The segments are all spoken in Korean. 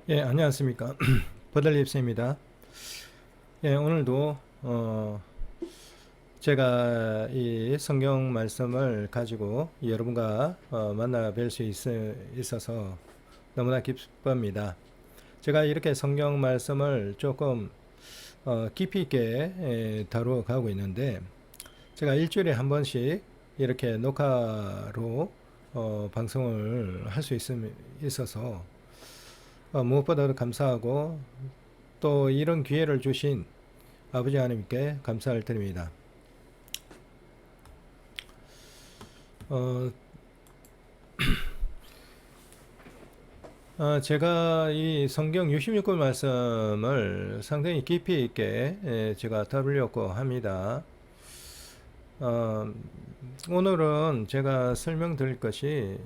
예, 안녕하십니까. 버들립스입니다. 예, 오늘도 제가 이 성경 말씀을 가지고 여러분과 만나 뵐 수 있어서 너무나 기쁩니다. 제가 이렇게 성경 말씀을 조금 깊이 있게 다루어 가고 있는데, 제가 일주일에 한 번씩 이렇게 녹화로 방송을 할 수 있어서 무엇보다도 감사하고, 또 이런 기회를 주신 아버지 하나님께 감사를 드립니다. 어, 제가 이 성경 66권 말씀을 상당히 깊이 있게 제가 다루려고 합니다. 어, 오늘은 제가 설명드릴 것이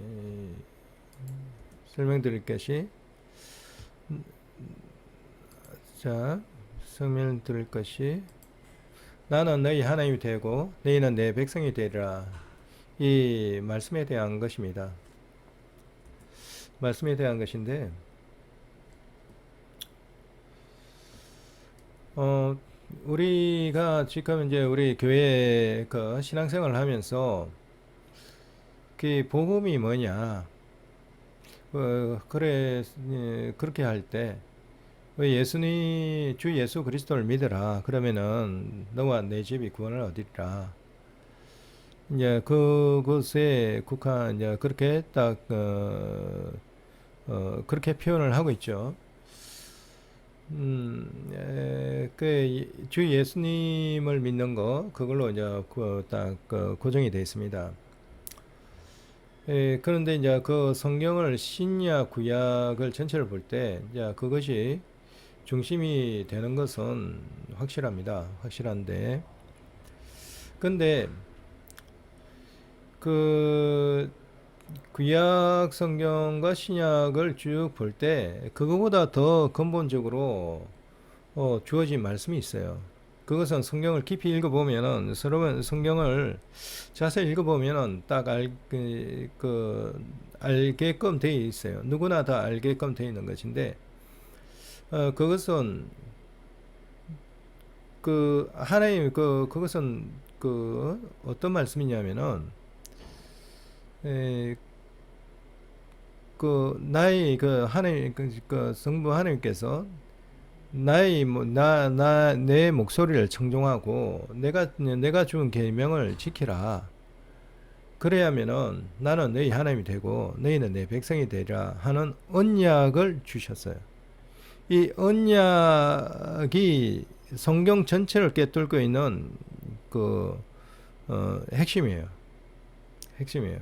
자, 설명드릴 것이 나는 너희 하나님이 되고 너희는 내 백성이 되리라. 이 말씀에 대한 것입니다. 말씀에 대한 것인데, 어, 우리가 지금 이제 우리 교회 그 신앙생활을 하면서 그 복음이 뭐냐, 그래, 그렇게 할 때, 주 예수 그리스도를 믿으라. 그러면은 너와 내 집이 구원을 얻으리라. 이제 그것에 국한 이제 그렇게 딱 그렇게 표현을 하고 있죠. 주 예수님을 믿는 거 그걸로 이제 딱 고정이 되어 있습니다. 그런데 이제 그 성경을 신약 구약을 전체를 볼 때 이제 그것이 중심이 되는 것은 확실합니다. 확실한데, 근데 그 구약 성경과 신약을 쭉 볼 때 그거보다 더 근본적으로 주어진 말씀이 있어요. 그것은 성경을 깊이 읽어보면은, 서로 성경을 자세히 읽어보면은 딱 알게끔 되어 있어요. 누구나 다 알게끔 되어 있는 것인데, 그것은 그것은 어떤 말씀이냐면은, 에, 나의 하나님, 성부 하나님께서 내 목소리를 청종하고 내가 준 계명을 지키라. 그래야면은 나는 너희 하나님이 되고 너희는 내 백성이 되리라 하는 언약을 주셨어요. 이 언약이 성경 전체를 꿰뚫고 있는 그 핵심이에요. 핵심이에요.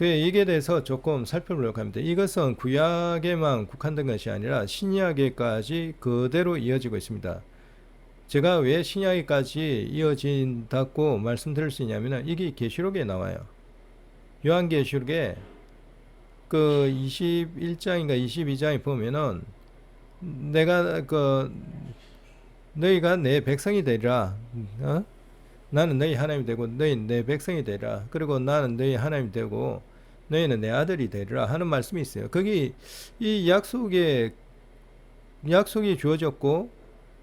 이게 대해서 조금 살펴보려고 합니다. 이것은 구약에만 국한된 것이 아니라 신약에까지 그대로 이어지고 있습니다. 제가 왜 신약에까지 이어진다고 말씀드릴 수 있냐면, 이게 계시록에 나와요. 요한계시록에 21장인가 22장에 보면은, 내가 너희가 내 백성이 되리라. 나는 너희 하나님이 되고 너희는 내 백성이 되리라. 그리고 나는 너희 하나님이 되고 너희는 내 아들이 되리라 하는 말씀이 있어요. 거기 이 약속이 주어졌고,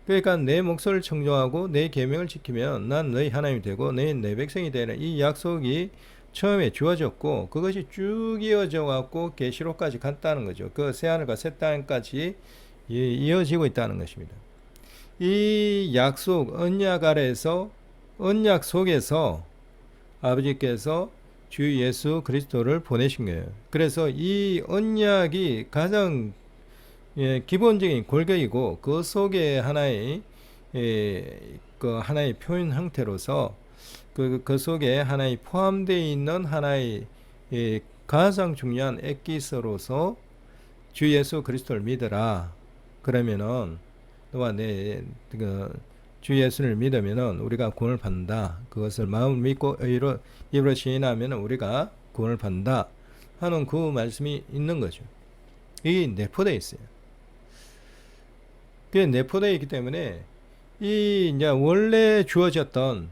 그러니까 내 목소리를 청종하고 내 계명을 지키면 난 너희 하나님이 되고 너희는 내 백성이 되리라. 이 약속이 처음에 주어졌고, 그것이 쭉 이어져 갖고 계시록까지 갔다는 거죠. 그 새하늘과 새 땅까지 이어지고 있다는 것입니다. 이 약속, 언약 속에서 아버지께서 주 예수 그리스도를 보내신 거예요. 그래서 이 언약이 가장 기본적인 골격이고, 그 속에 하나의 표현 형태로서 그 속에 하나의 포함되어 있는 하나의 가장 중요한 엑기스로서 주 예수 그리스도를 믿어라. 그러면은 너와 주 예수를 믿으면은 우리가 구원을 받는다. 그것을 마음을 믿고 입으로 시인하면 우리가 구원을 받는다 하는 그 말씀이 있는 거죠. 이게 내포되어 있어요. 그게 내포되어 있기 때문에 이제 원래 주어졌던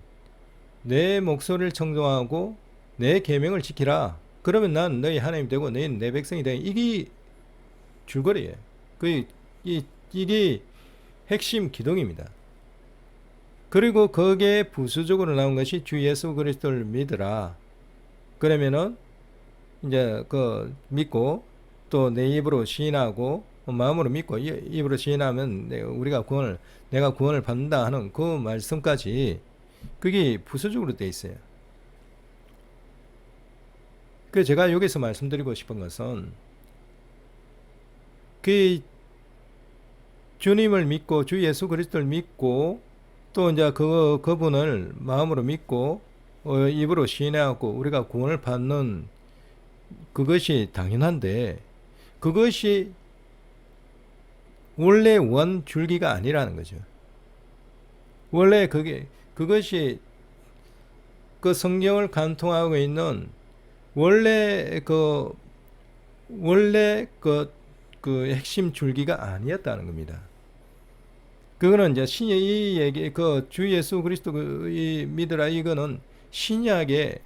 내 목소리를 청종하고 내 계명을 지키라. 그러면 난 너희 하나님 되고 너희는 내 백성이 되고, 이게 줄거리예요. 이게 핵심 기둥입니다. 그리고 거기에 부수적으로 나온 것이 주 예수 그리스도를 믿으라. 그러면은 이제 그 믿고 또 내 입으로 시인하고 마음으로 믿고 입으로 시인하면 내가 구원을 받는다 하는 그 말씀까지 그게 부수적으로 돼 있어요. 그 제가 여기서 말씀드리고 싶은 것은 그 주님을 믿고 주 예수 그리스도를 믿고 또 이제 그분을 마음으로 믿고 입으로 시인하고 우리가 구원을 받는 그것이 당연한데 그것이 원래 원 줄기가 아니라는 거죠. 원래 그것이 그 성경을 관통하고 있는 원래 그 핵심 줄기가 아니었다는 겁니다. 그거는 이제 이 얘기 그 주 예수 그리스도 이 믿으라 이거는 신약에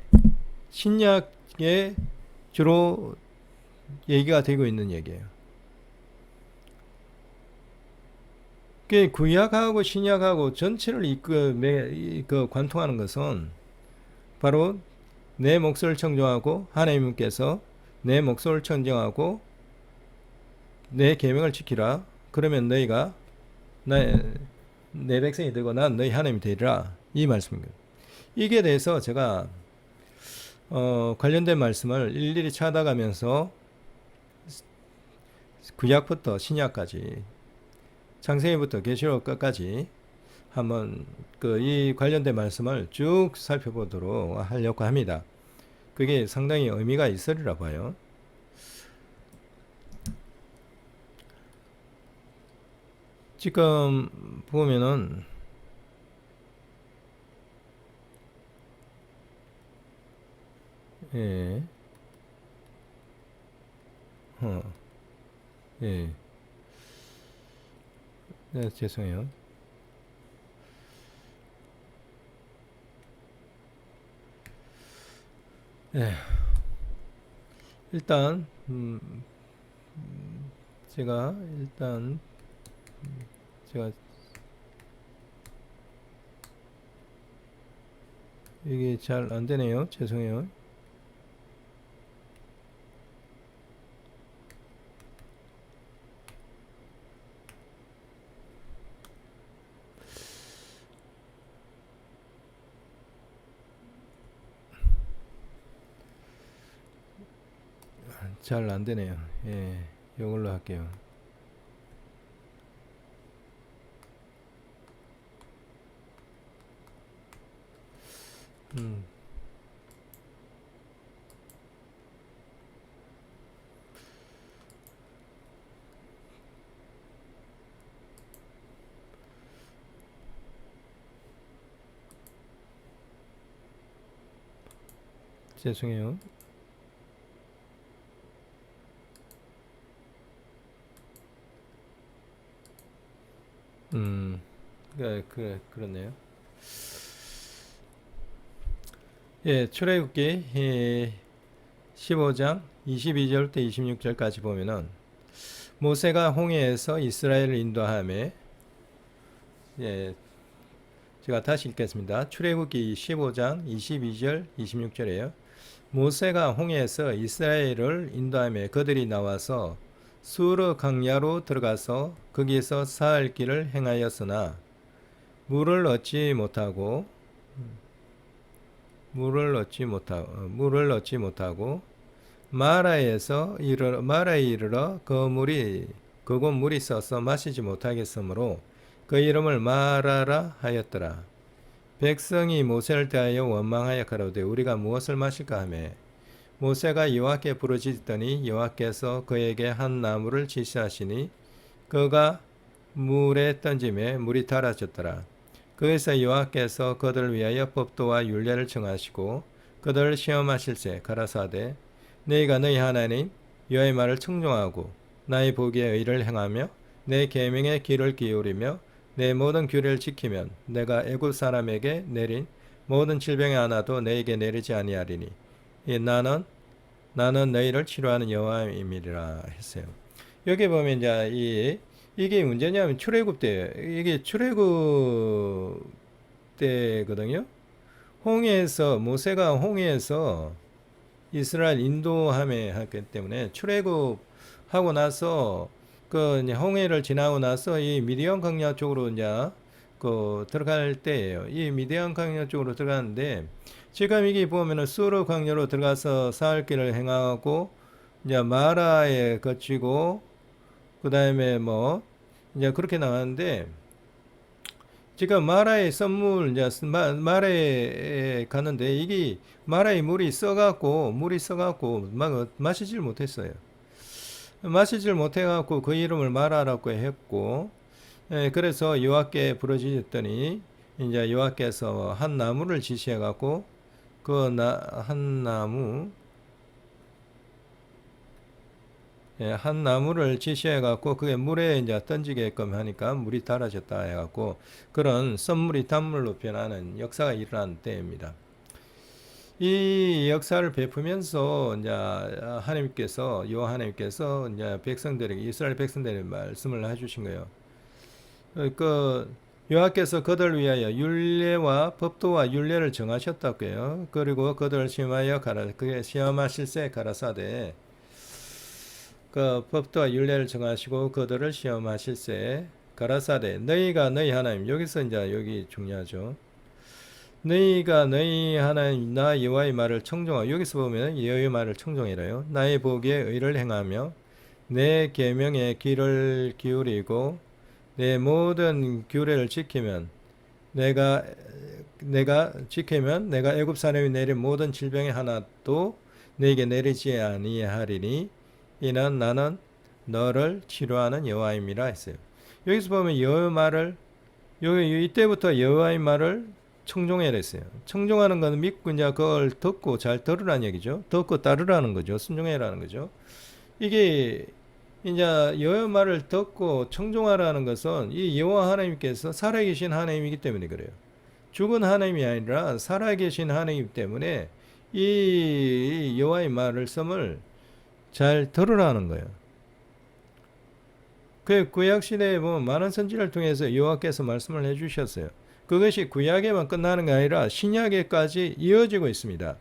주로 얘기가 되고 있는 얘기예요. 그 구약하고 신약하고 전체를 관통하는 것은 바로 내 목소리를 청정하고 하나님께서 내 목소리를 청정하고 내 계명을 지키라. 그러면 너희가 내 백성이 되고 난 너희 하나님이 되리라. 이 말씀입니다. 이게 대해서 제가 관련된 말씀을 일일이 찾아가면서 구약부터 신약까지 창세기부터 계시록까지 한번 이 관련된 말씀을 쭉 살펴보도록 하려고 합니다. 그게 상당히 의미가 있으리라 봐요. 지금 보면은 예. 예. 네, 죄송해요. 예. 일단 제가 이게 잘 안 되네요. 죄송해요. 잘 안 되네요. 예, 이걸로 할게요. 죄송해요. 그렇네요. 예, 출애굽기 15장 22절부터 26절까지 보면은 모세가 홍해에서 이스라엘을 인도하며 예, 제가 다시 읽겠습니다. 출애굽기 15장 22절 26절이에요. 모세가 홍해에서 이스라엘을 인도하며 그들이 나와서 수르 강야로 들어가서 거기에서 사흘 길을 행하였으나 물을 얻지 못하고 마라에 이르러 그곳 물이 써서 마시지 못하겠으므로 그 이름을 마라라 하였더라. 백성이 모세를 대하여 원망하여 가로되 우리가 무엇을 마실까 하며 모세가 여호와께 부르짖더니 여호와께서 그에게 한 나무를 지시하시니 그가 물에 던짐에 물이 달아졌더라. 거기서 여호와께서 그들을 위하여 법도와 율례를 정하시고 그들을 시험하실세 가라사대 너희가 너희 하나님 여호와의 말을 청종하고 나의 보기에 의를 행하며 내 계명에 귀를 기울이며 내 모든 규례를 지키면 내가 애굽 사람에게 내린 모든 질병의 하나도 너에게 내리지 아니하리니 나는 너희를 치료하는 여호와임이라 했어요. 여기 보면 이제 이게 문제냐면 출애굽 때 이게 출애굽 때거든요. 홍해에서 모세가 홍해에서 이스라엘 인도함에 하기 때문에 출애굽하고 나서 그 이제 홍해를 지나고 나서 이 미디안 광야 쪽으로 이제 그 들어갈 때예요. 이 미디안 광야 쪽으로 들어가는데 지금 이게 보면은 수르 광야로 들어가서 사흘 길을 행하고 이제 마라에 거치고 그다음에 뭐 이제 그렇게 나왔는데 지금 마라의 썬물 이제 마라에 가는데 이게 마라의 물이 써갖고 마시질 못했어요. 마시질 못해갖고 그 이름을 마라라고 했고, 그래서 여호와께 부르짖었더니 이제 여호와께서 한 나무를 지시해갖고 한 나무 한 나무를 지시해갖고 그게 물에 이제 던지게끔 하니까 물이 달아졌다 해갖고 그런 썬물이 단물로 변하는 역사가 일어난 때입니다. 이 역사를 베푸면서 이제 여호와 하나님께서 이제 이스라엘 백성들에게 말씀을 해주신 거예요. 그 여호와께서 그들 위하여 율례와 법도와 율례를 정하셨다고요. 그리고 그들을 그게 시험하실세 가라사대 그 법도와 율례를 정하시고 그들을 시험하실세 가라사대 너희가 너희 하나님 여기서 이제 여기 중요하죠. 너희가 너희 하나님 나 여호와의 말을 청종하고 여기서 보면 여호와의 말을 청종이래요. 나의 보기에 의를 행하며 내 계명에 귀를 기울이고 내 모든 규례를 지키면 내가 애굽 사람이 내린 모든 질병의 하나도 너에게 내리지 아니하리니 이는 나는 너를 치료하는 여호와임이라 했어요. 여기서 보면 여호와의 말을 이때부터 여호와의 말을 청종해야 했어요. 청종하는 것은 믿고 이제 그걸 듣고 잘 들으라는 얘기죠. 듣고 따르라는 거죠. 순종해라는 거죠. 이게 이제 여호와 말을 듣고 청종하라는 것은 이 여호와 하나님께서 살아계신 하나님이기 때문에 그래요. 죽은 하나님이 아니라 살아계신 하나님이기 때문에 이 여호와의 말씀을 잘 들으라는 거예요. 그 구약 시대에 보면 많은 선지를 통해서 여호와께서 말씀을 해주셨어요. 그것이 구약에만 끝나는 게 아니라 신약에까지 이어지고 있습니다.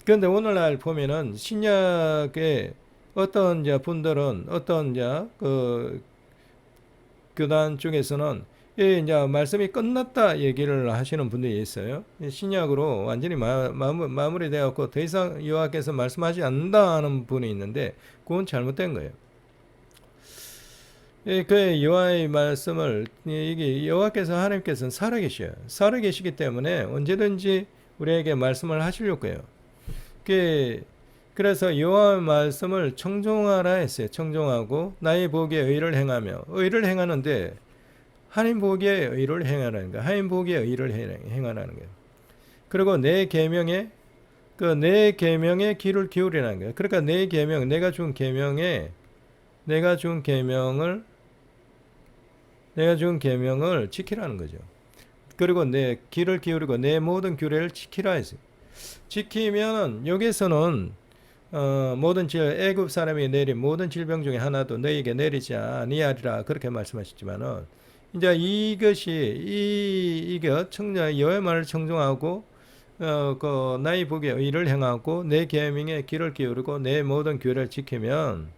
그런데 오늘날 보면은 신약에 어떤 분들은 그 교단 쪽에서는 이제 말씀이 끝났다 얘기를 하시는 분들이 있어요. 신약으로 완전히 마무리되었고 더 이상 여호와께서 말씀하지 않는다 하는 분이 있는데 그건 잘못된 거예요. 그 여호와의 말씀을 이게 여호와께서 하나님께서는 살아계셔요. 살아계시기 때문에 언제든지 우리에게 말씀을 하시려고 해요. 그래서 여호와의 말씀을 청종하라 했어요. 청종하고 나의 보기에 의를 행하며 의를 행하는데 하나님 보기에 의를 행하라는 거예요. 하나님 보기에 의를 행하라는 거예요. 그리고 내 계명에 귀를 기울이라는 거예요. 그러니까 내 계명 내가 준 계명을 지키라는 거죠. 그리고 내 귀를 기울이고 내 모든 규례를 지키라 했어요. 지키면 여기서는 모든 애굽 사람이 내린 모든 질병 중에 하나도 너희에게 내리지 아니하리라 그렇게 말씀하셨지만은 이제 이게 여호와의 말을 청종하고 그 나의 보기에 의를 행하고 내 계명에 귀를 기울이고 내 모든 규례를 지키면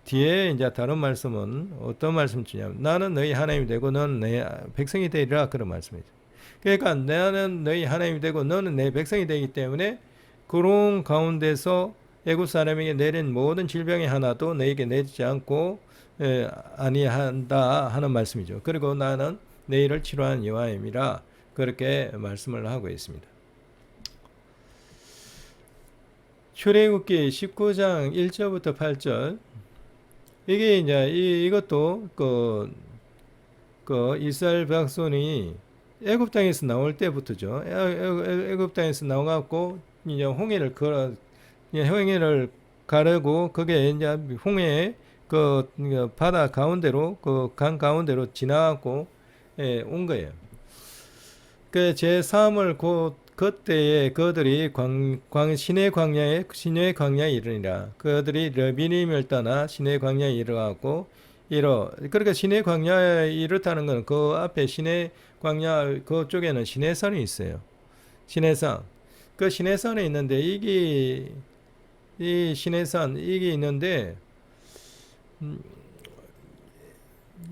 뒤에 이제 다른 말씀은 어떤 말씀 주냐면 나는 너희 하나님이 되고 너는 내 백성이 되리라 그런 말씀이죠. 그러니까 나는 너희 하나님이 되고 너는 내 백성이 되기 때문에 그런 가운데서 애굽 사람에게 내린 모든 질병의 하나도 너에게 내리지 않고 아니한다 하는 말씀이죠. 그리고 나는 너희를 치료하는 여호와임이라 그렇게 말씀을 하고 있습니다. 출애굽기 19장 1절부터 8절 이게 이제 이것도 그 이스라엘 백성이 애굽 땅에서 나올 때부터죠. 애굽 땅에서 나와갖고 이제 홍해를 가르고 그게 이제 홍해 그 바다 가운데로 그 강 가운데로 지나갖고 온 거예요. 그 제 3을 곧 그때에 그들이 신의 광야에 이르니라. 그들이 르비님을 떠나 신의 광야에 이르고 그러니까 신의 광야에 이르다는 건 그 앞에 신의 광야 그쪽에는 시내산이 있어요. 시내산. 그 시내산에 있는데 이 시내산 이게 있는데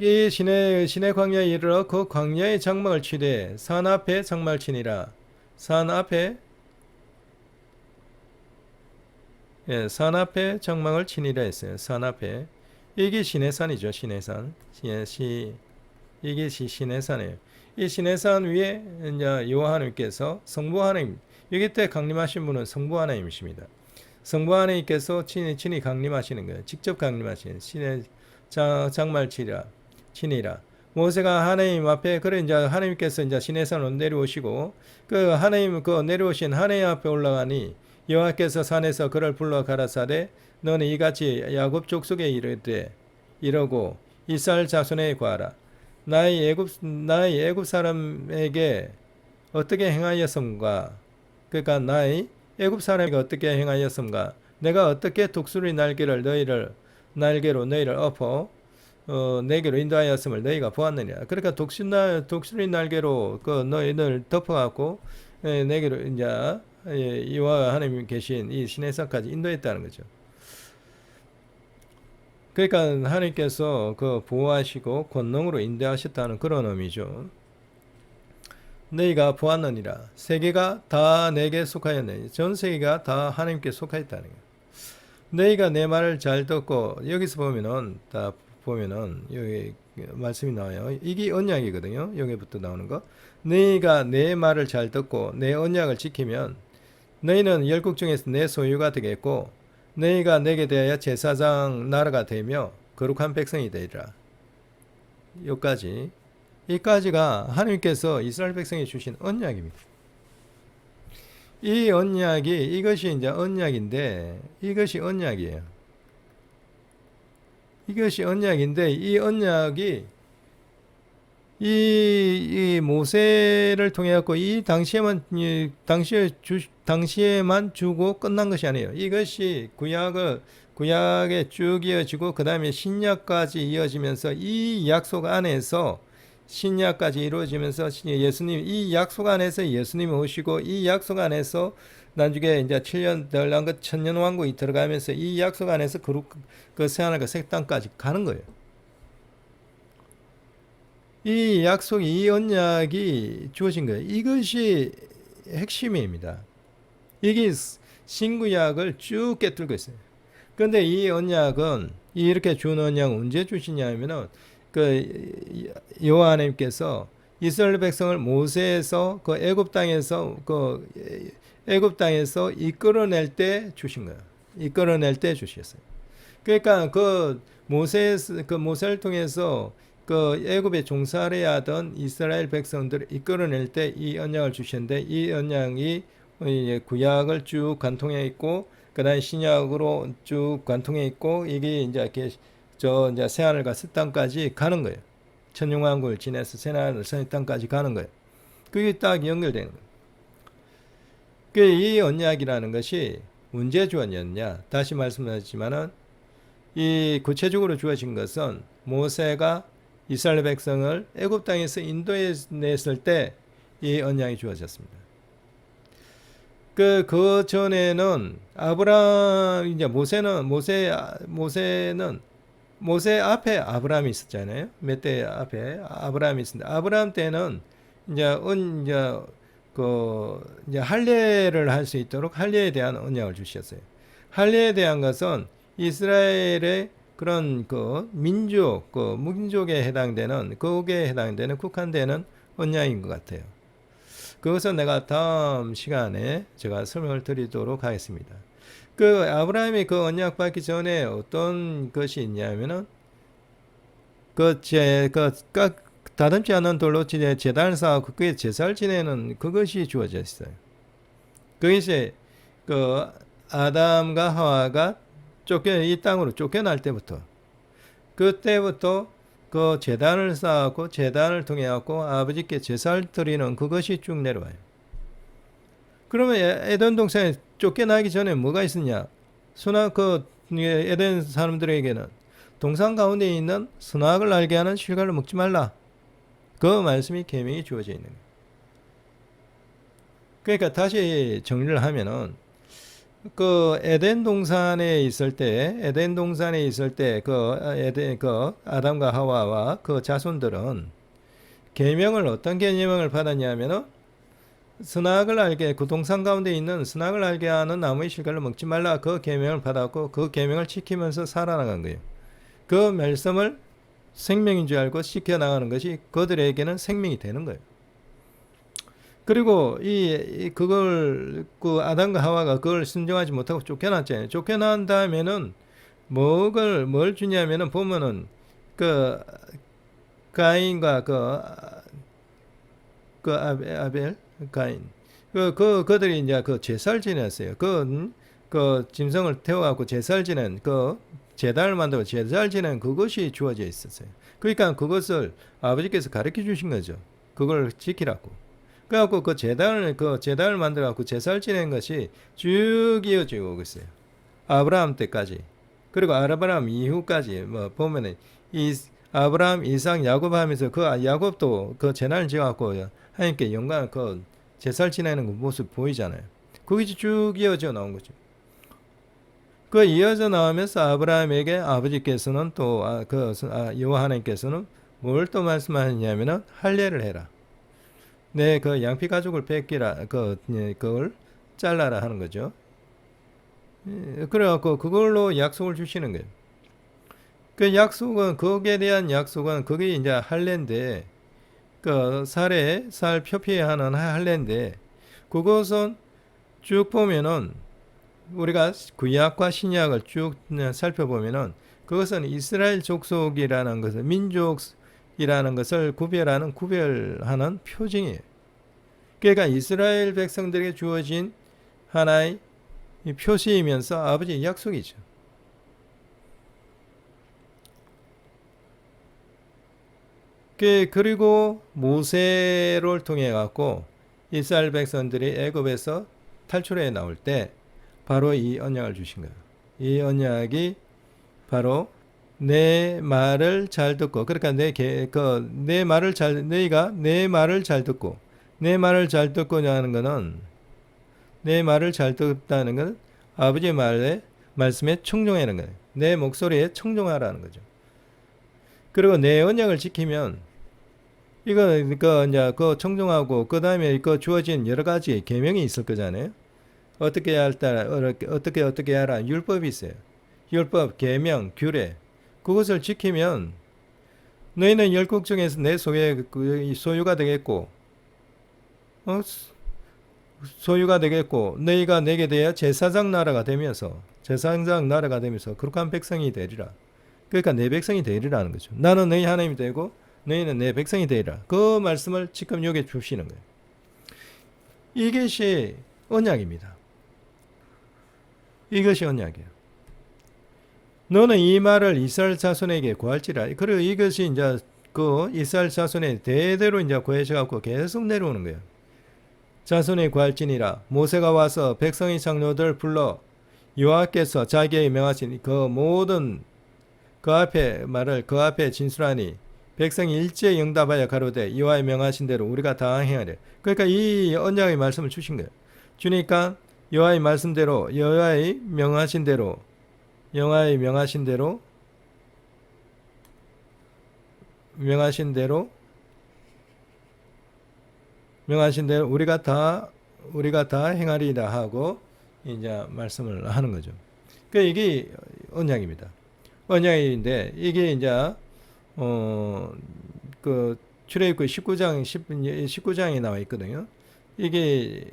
이 시내 광야에 이르러 그 광야의 장막을 치되 산 앞에 장막을 치니라. 산 앞에 산 앞에 장막을 치니라 했어요. 산 앞에 이게 시내산이죠. 시내산. 이게 시내산이에요. 이 시내산 위에 이제 여호와 하나님께서 성부 하나님 여기 때 강림하신 분은 성부 하나님이십니다. 성부 하나님께서 친히 강림하시는 거예요. 직접 강림하시는 신의 장말 치니라. 모세가 하나님 앞에 그래 이제 하나님께서 이제 시내산으로 내려오시고 그 하나님 그 내려오신 하나님 앞에 올라가니 여호와께서 산에서 그를 불러 가라사대 너는 이같이 야곱 족속에 이르고 이스라엘 자손에 구하라. 나의 애굽 사람에게 어떻게 행하였음가? 그러니까 나의 애굽 사람에게 어떻게 행하였음가? 내가 어떻게 독수리 날개로 너희를 엎어 내게로 인도하였음을 너희가 보았느냐? 그러니까 독수리 날개로 그 너희를 덮어갖고 내게로 이제 여호와 하나님 계신 이 시내산까지 인도했다는 거죠. 그러니까 하나님께서 그 보호하시고 권능으로 인도하셨다는 그런 의미죠. 너희가 보았느니라. 세계가 다 내게 속하였느니 전 세계가 다 하나님께 속하였다는 거예요. 너희가 내 말을 잘 듣고 여기서 보면은 여기 말씀이 나와요. 이게 언약이거든요. 여기부터 나오는 거. 너희가 내 말을 잘 듣고 내 언약을 지키면 너희는 열국 중에서 내 소유가 되겠고 너희가 내게 대하여 제사장 나라가 되며 거룩한 백성이 되리라. 이까지가 하나님께서 이스라엘 백성에 주신 언약입니다. 이 언약이 이것이 이제 언약인데 이것이 언약이에요. 이것이 언약인데 이 언약이 이 모세를 통해 갖고 이 당시에만 주고 끝난 것이 아니에요. 이것이 구약에 쭉 이어지고 그 다음에 신약까지 이어지면서 이 약속 안에서 신약까지 이루어지면서 이 약속 안에서 예수님이 오시고 이 약속 안에서 나중에 이제 7년 덜난 것 천년왕국이 들어가면서 이 약속 안에서 그 새하늘과 새 땅까지 가는 거예요. 이 약속이 이 언약이 주어진 거예요. 이것이 핵심입니다. 이게 신구약을 쭉 깨뚫고 있어요. 그런데 이 언약은 이렇게 준 언약은 언제 주시냐면은 그 여호와 하나님께서 이스라엘 백성을 모세에서 그 애굽 땅에서 이끌어낼 때 주신 거예요. 이끌어낼 때 주셨어요. 그러니까 그 모세를 통해서 그 애굽에 종살이 하던 이스라엘 백성들을 이끌어낼 때 이 언약을 주셨는데 이 언약이 구약을 쭉 관통해 있고 그다음 신약으로 쭉 관통해 있고 이게 이제 이제 새하늘과 새 땅까지 가는 거예요. 천년왕국을 지나서 새하늘 새 땅까지 가는 거예요. 그게 딱 연결되는 거예요. 이 언약이라는 것이 언제 주어졌냐? 다시 말씀드렸지만은 이 구체적으로 주어진 것은 모세가 이스라엘 백성을 애굽 땅에서 인도해냈을 때 이 언약이 주어졌습니다. 그 전에는 이제 모세 앞에 아브라함이 있었잖아요. 몇 대 앞에 아브라함이 있었는데 아브라함 때는 이제 이제 할례를 할 수 있도록 할례에 대한 언약을 주셨어요. 할례에 대한 것은 이스라엘의 그런 무민족에 해당되는 거기에 해당되는 국한되는 언약인 것 같아요. 그것은 내가 다음 시간에 제가 설명을 드리도록 하겠습니다. 아브라함이 그 언약 받기 전에 어떤 것이 있냐면은 다듬지 않은 돌로 제단을 쌓고 그게 제사를 지내는 그것이 주어져 있어요. 그것이 아담과 하와가 이 땅으로 쫓겨날 때부터 그때부터 그 제단을 쌓고 제단을 통해 갖고 아버지께 제사를 드리는 그것이 쭉 내려와요. 그러면 에덴 동산에 쫓겨나기 전에 뭐가 있었냐? 에덴 사람들에게는 동산 가운데 있는 선악을 알게 하는 실과를 먹지 말라. 그 말씀이 계명이 주어져 있는 거예요. 그러니까 다시 정리를 하면은 에덴 동산에 있을 때 아담과 하와와 그 자손들은 계명을 어떤 계명을 받았냐면은 그 동산 가운데 있는 선악을 알게 하는 나무의 실과를 먹지 말라. 그 계명을 받았고 그 계명을 지키면서 살아나간 거예요. 그 말씀을 생명인 줄 알고 지켜나가는 것이 그들에게는 생명이 되는 거예요. 그리고 그 아담과 하와가 그걸 순종하지 못하고 쫓겨났잖아요. 쫓겨난 다음에는 뭘 주냐면은 보면은 그 가인과 아벨, 가인. 그들이 이제 그 제사를 지냈어요. 그 짐승을 태워갖고 제사를 지낸 제단을 만들고 제사를 지낸 그것이 주어져 있었어요. 그러니까 그것을 아버지께서 가르쳐 주신 거죠. 그걸 지키라고. 그래갖고 제단을 만들어갖고 제사를 지낸 것이 쭉 이어지고 오고 있어요. 아브라함 때까지. 그리고 아브라함 이후까지 보면은 아브라함, 이삭, 야곱 하면서 야곱도 그 제단을 지어갖고 하나님께 영광 제사를 지내는 그 모습 보이잖아요. 그게 쭉 이어져 나온 거죠. 그 이어져 나오면서 아브라함에게 아버지께서는 여호와 하나님께서는 뭘 또 말씀하셨냐면은 할례를 해라. 내 그 양피 가죽을 뺏기라. 그걸 잘라라 하는 거죠. 그래갖고 그걸로 약속을 주시는 거예요. 거기에 대한 약속은 그게 이제 할례인데 살 표피해야 하는 할례인데 그것은 쭉 보면은 우리가 구약과 신약을 쭉 살펴보면은 그것은 이스라엘 족속이라는 것을 민족이라는 것을 구별하는 표징이에요. 그러니까 이스라엘 백성들에게 주어진 하나의 표시이면서 아버지의 약속이죠. 그리고 모세를 통해 갖고 이스라엘 백성들이 애굽에서 탈출해 나올 때 바로 이 언약을 주신 거예요. 이 언약이 바로 내 말을 잘 듣고, 그러니까 너희가 내 말을 잘 듣고, 내 말을 잘 듣고자 하는 것은 내 말을 잘 듣다는 것은 아버지의 말씀에 청종하는 거예요. 내 목소리에 청종하라는 거죠. 그리고 내 언약을 지키면 이제 청종하고 그 다음에 주어진 여러 가지 계명이 있을 거잖아요. 어떻게 하라 율법이 있어요. 율법, 계명, 규례 그것을 지키면 너희는 열국 중에서 내 소유가 되겠고 소유가 되겠고 너희가 내게 대하여 제사장 나라가 되면서 거룩한 백성이 되리라. 그러니까 내 백성이 되리라는 거죠. 나는 너희 하나님이 되고 너희는 내 백성이 되리라. 그 말씀을 지금 여기 주시는 거예요. 이것이 언약입니다. 이것이 언약이에요. 너는 이 말을 이스라엘 자손에게 고할지라. 그리고 이것이 이제 이스라엘 자손에 대대로 이제 고해져갖고 계속 내려오는 거예요. 자손에 고할지니라. 모세가 와서 백성의 장로들 불러 여호와께서 자기에게 명하신 모든 그 앞에 진술하니 백성이 일제히 응답하여 가로되 여호와의 명하신 대로 우리가 다 행하려. 그러니까 이 언약의 말씀을 주신 거예요. 주니까 여호와의 말씀대로 여호와의 명하신 대로 우리가 다 행하리라 하고 이제 말씀을 하는 거죠. 이게 언약입니다. 언약인데 이게 이제 출애굽기 19장에 나와 있거든요. 이게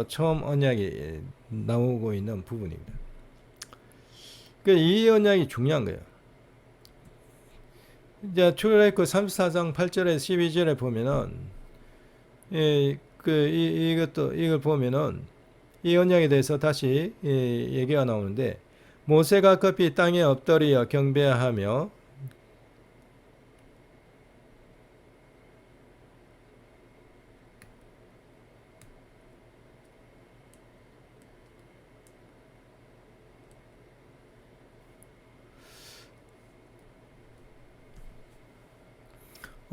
처음 언약이 나오고 있는 부분입니다. 이 언약이 중요한 거예요. 이제 출애굽기 34장 8절에 12절에 보면은 이걸 보면은 이 언약에 대해서 다시 얘기가 나오는데 모세가 급히 땅에 엎드려 경배하며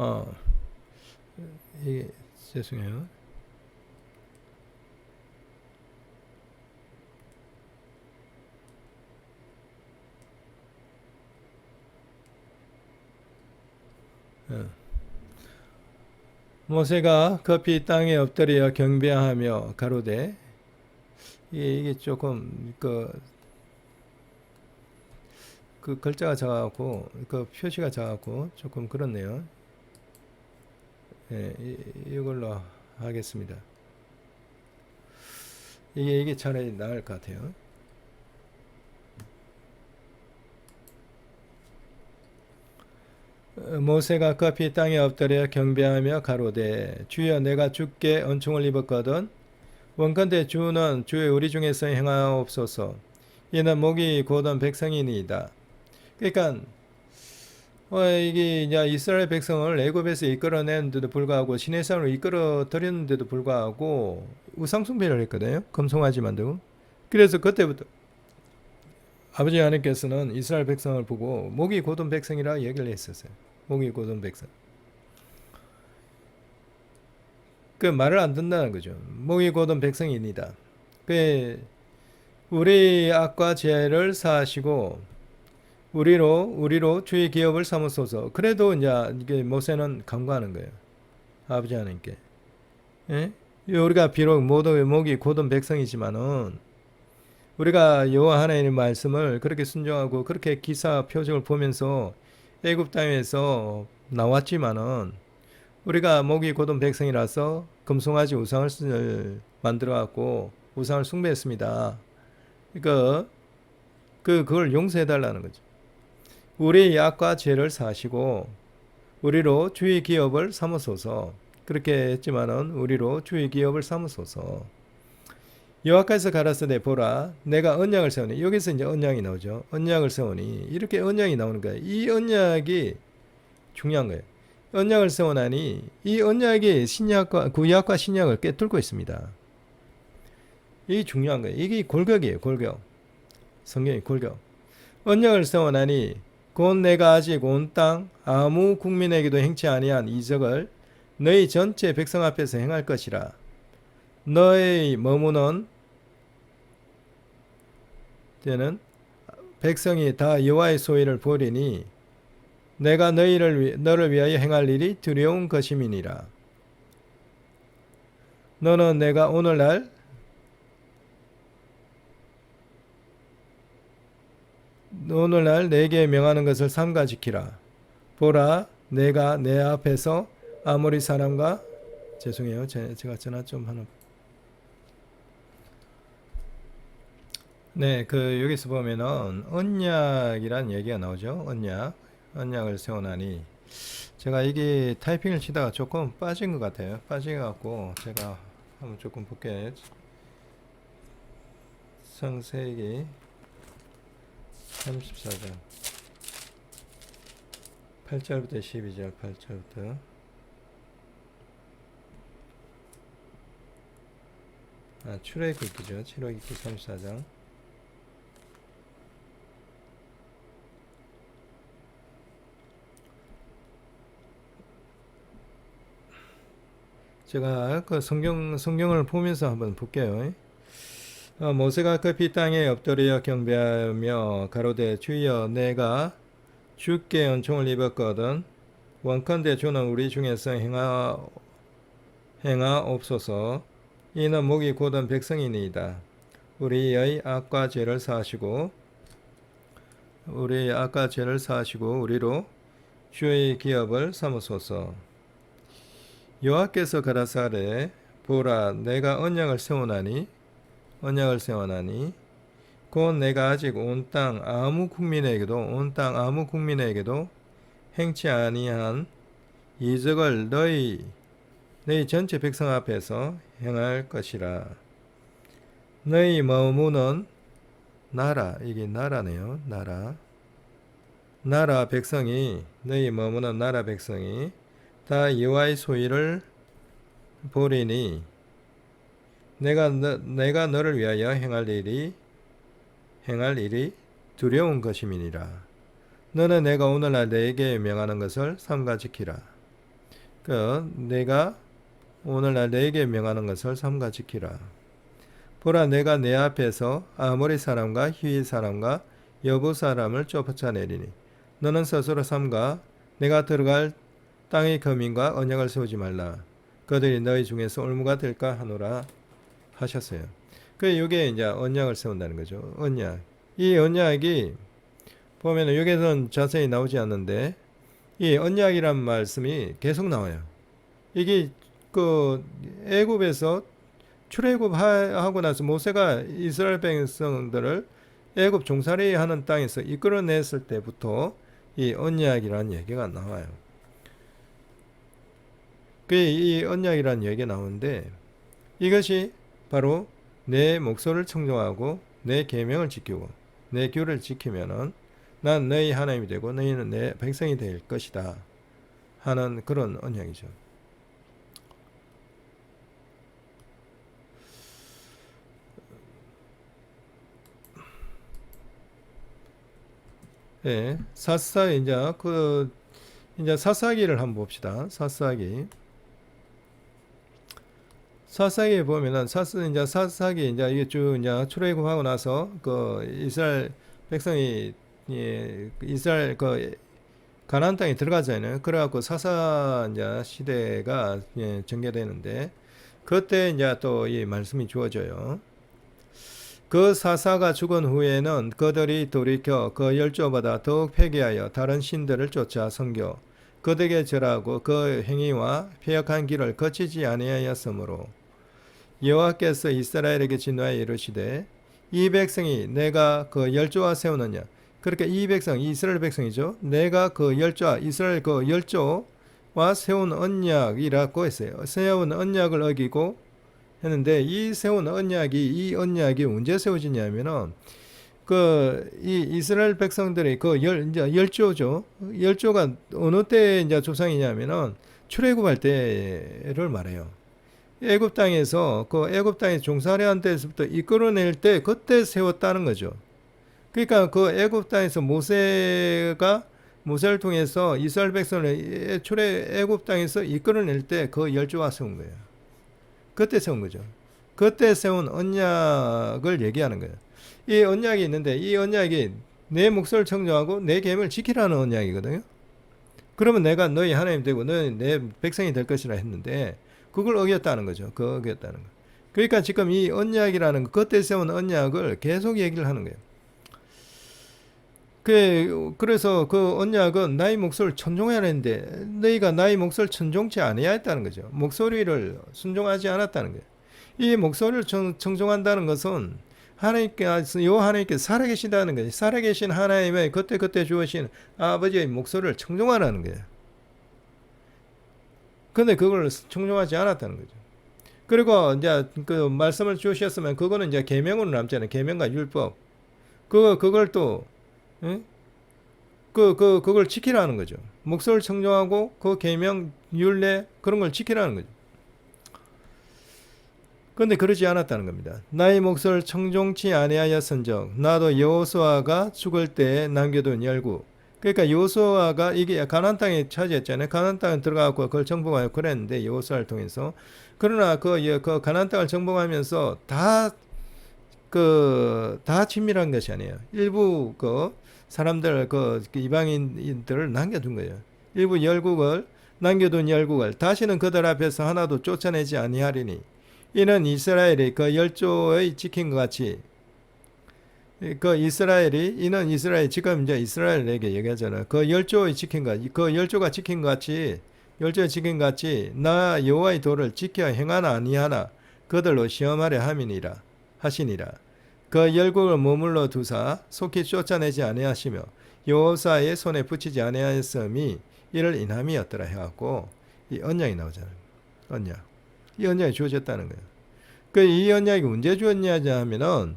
어, 이게 죄송해요. 어. 모세가 급히 땅에 엎드려 경배하며 가로되 이게 조금 그 글자가 작아갖고 그 표시가 작아갖고 조금 그렇네요. 예, 이걸로 하겠습니다. 이게 차라리 나을 것 같아요. 모세가 급히 땅에 엎드려 경배하며 가로되 주여 내가 주께 은총을 입었거든 원컨대 주는 주의 우리 중에서 행하옵소서 이는 목이 곧은 백성이니이다. 그러니까 이게 이제 이스라엘 백성을 애굽에서 이끌어내는데도 불구하고 시내산으로 이끌어 들였는데도 불구하고 우상 숭배를 했거든요. 금송아지 만들고. 그래서 그때부터 아버지 하나님께서는 이스라엘 백성을 보고 목이 곧은 백성이라 얘기를 했었어요. 목이 곧은 백성. 그 말을 안 듣는다는 거죠. 목이 곧은 백성입니다. 그 우리 악과 죄를 사하시고 우리로 주의 기업을 삼으소서. 그래도 이제 이게 모세는 간구하는 거예요. 아버지 하나님께. 예? 우리가 비록 목이 곧은 백성이지만은 우리가 여호와 하나님의 말씀을 그렇게 순종하고 그렇게 기사 표적을 보면서 애굽 땅에서 나왔지만은 우리가 목이 곧은 백성이라서 금송아지 우상을 만들어 갖고 우상을 숭배했습니다. 그러니까 그걸 용서해 달라는 거죠. 우리의 악과 죄를 사시고 우리로 주의 기업을 삼으소서. 그렇게 했지만은 우리로 주의 기업을 삼으소서. 여호와께서 가라사대 보라 내가 언약을 세우니 여기서 이제 언약이 나오죠. 언약을 세우니 이렇게 언약이 나오는 거예요. 이 언약이 중요한 거예요. 언약을 세워나니 이 언약이 신약과 구약과 신약을 꿰뚫고 있습니다. 이게 중요한 거예요. 이게 골격이에요. 골격. 성경이 골격. 언약을 세워나니 곧 내가 아직 온 땅 아무 국민에게도 행치 아니한 이적을 너희 전체 백성 앞에서 행할 것이라. 너의 머무는 때는 백성이 다 여호와의 소위를 보리니 내가 너를 위하여 행할 일이 두려운 것임이니라. 너는 내가 오늘날 내게 명하는 것을 삼가 지키라. 보라 내가 내 앞에서 아모리 사람과 죄송해요. 제가 전화 좀 하나. 네, 여기서 보면은 언약이란 얘기가 나오죠. 언약을 세워나니 제가 이게 타이핑을 치다가 조금 빠진 것 같아요. 빠져갖고 제가 한번 조금 볼게요. 창세기 34장 8절부터 12절 8절부터 출애굽기죠. 출애굽기 34장 제가 성경을 보면서 한번 볼게요. 모세가 급히 땅에 엎드려 경배하며 가로되 주여 내가 주께 은총을 입었거든 원컨대 주는 우리 중에서 행하옵소서. 이는 목이 곧은 백성이니이다. 우리의 악과 죄를 사하시고 우리로 주의 기업을 삼으소서. 여호와께서 가라사대 보라 내가 언약을 세워나니 곧 내가 아직 온 땅 아무 국민에게도 행치 아니한 이적을 너희 전체 백성 앞에서 행할 것이라. 너희 머무는 나라 이게 나라네요. 나라 백성이 너희 머무는 나라 백성이 다 여호와의 소위를 보리니 내가 너를 위하여 행할 일이 두려운 것임이니라. 너는 내가 오늘날 내게 명하는 것을 삼가 지키라. 내가 오늘날 너에게 명하는 것을 삼가 지키라. 보라, 내가 내 앞에서 아모리 사람과 히위 사람과 여부 사람을 쫓아내리니 너는 스스로 삼가 내가 들어갈 땅의 거민과 언약을 세우지 말라. 그들이 너희 중에서 올무가 될까 하노라 하셨어요. 이게 이제 언약을 세운다는 거죠. 언약. 이 언약이 보면은 여기서는 자세히 나오지 않는데 이 언약이란 말씀이 계속 나와요. 이게 애굽에서 출애굽하고 나서 모세가 이스라엘 백성들을 애굽 종살이 하는 땅에서 이끌어냈을 때부터 이 언약이라는 얘기가 나와요. 이 언약이라는 얘기가 나오는데 이것이 바로 내 목소리를 청종하고 내 계명을 지키고 내 규를 지키면은 난 너희 하나님이 되고 너희는 내 백성이 될 것이다 하는 그런 언약이죠. 예, 이제 사사기를 한번 봅시다. 사사기에 보면은 사사기 이게 쭉 이제 출애굽하고 나서 이스라엘 백성이 이스라엘 가나안 땅에 들어가잖아요. 그래갖고 사사 이제 시대가 전개되는데 그때 이제 또 이 말씀이 주어져요. 그 사사가 죽은 후에는 그들이 돌이켜 그 열조보다 더욱 회개하여 다른 신들을 쫓아 섬겨 그들에게 절하고 그 행위와 패역한 길을 거치지 아니하였으므로 여호와께서 이스라엘에게 진노하여 이르시되 이 백성이 내가 그 열조와 세우느냐. 그러니까 이 백성, 이스라엘 백성이죠. 내가 그 열조와 이스라엘 그 열조와 세운 언약이라고 했어요. 세운 언약을 어기고 했는데 이 언약이 언제 세워지냐면은 이 이스라엘 백성들이 이제 열조죠. 열조가 어느 때 이제 조상이냐면은 출애굽할 때를 말해요. 애굽 땅에서 애굽 땅에 종살이한 데서부터 이끌어낼 때 그때 세웠다는 거죠. 그러니까 애굽 땅에서 모세를 통해서 이스라엘 백성을 애굽 땅에서 이끌어낼 때 열조가 세운 거예요. 그때 세운 거죠. 그때 세운 언약을 얘기하는 거예요. 이 언약이 있는데 이 언약이 내 목소리를 청정하고 내 계명을 지키라는 언약이거든요. 그러면 내가 너희 하나님 되고 너희 내 백성이 될 것이라 했는데 그걸 어겼다는 거죠. 어겼다는 거. 그러니까 지금 이 언약이라는 그때 세운 언약을 계속 얘기를 하는 거예요. 그래서 그 언약은 나의 목소리를 천종해야 하는데 너희가 나의 목소리를 천종치 아니하였다는 거죠. 목소리를 순종하지 않았다는 거예요. 이 목소리를 청종한다는 것은 하나님께 살아계시다는 거예요. 살아계신 하나님의 그때 주어진 아버지의 목소리를 청종하라는 거예요. 근데 그걸 청종하지 않았다는 거죠. 그리고 이제 그 말씀을 주셨으면 그거는 이제 계명으로 남잖아요. 계명과 율법. 그걸 또 그걸 지키라는 거죠. 목소리를 청정하고 그 계명, 율례 그런 걸 지키라는 거죠. 그런데 그러지 않았다는 겁니다. 나의 목소리를 청종치 아니하였은즉 나도 여호수아가 죽을 때에 남겨둔 열국. 그러니까 여호수아가 이게 가나안 땅에 차지했잖아요. 가나안 땅에 들어가고 그걸 정복하고 그랬는데 여호수아를 통해서. 그러나 그 가나안 땅을 정복하면서 다 친밀한 것이 아니에요. 일부 사람들 이방인들을 남겨둔 거예요. 일부 열국을 남겨둔 열국을 다시는 그들 앞에서 하나도 쫓아내지 아니하리니 이는 이스라엘이 그 열조의 지킨 것 같이 이스라엘이 지금 이제 이스라엘에게 얘기하잖아요. 그 열조의 지킨 것, 그 열조가 지킨 것 같이 나 여호와의 도를 지켜 행하나 아니하나 그들로 시험하려 하시니라. 그 열국을 머물러 두사 속히 쫓아내지 아니하시며 여호사의 손에 붙이지 아니하였음이 이를 인함이었더라 해갖고 이 언약이 나오잖아요. 이 언약이 주어졌다는 거예요. 이 언약이 언제 주어졌냐 하면은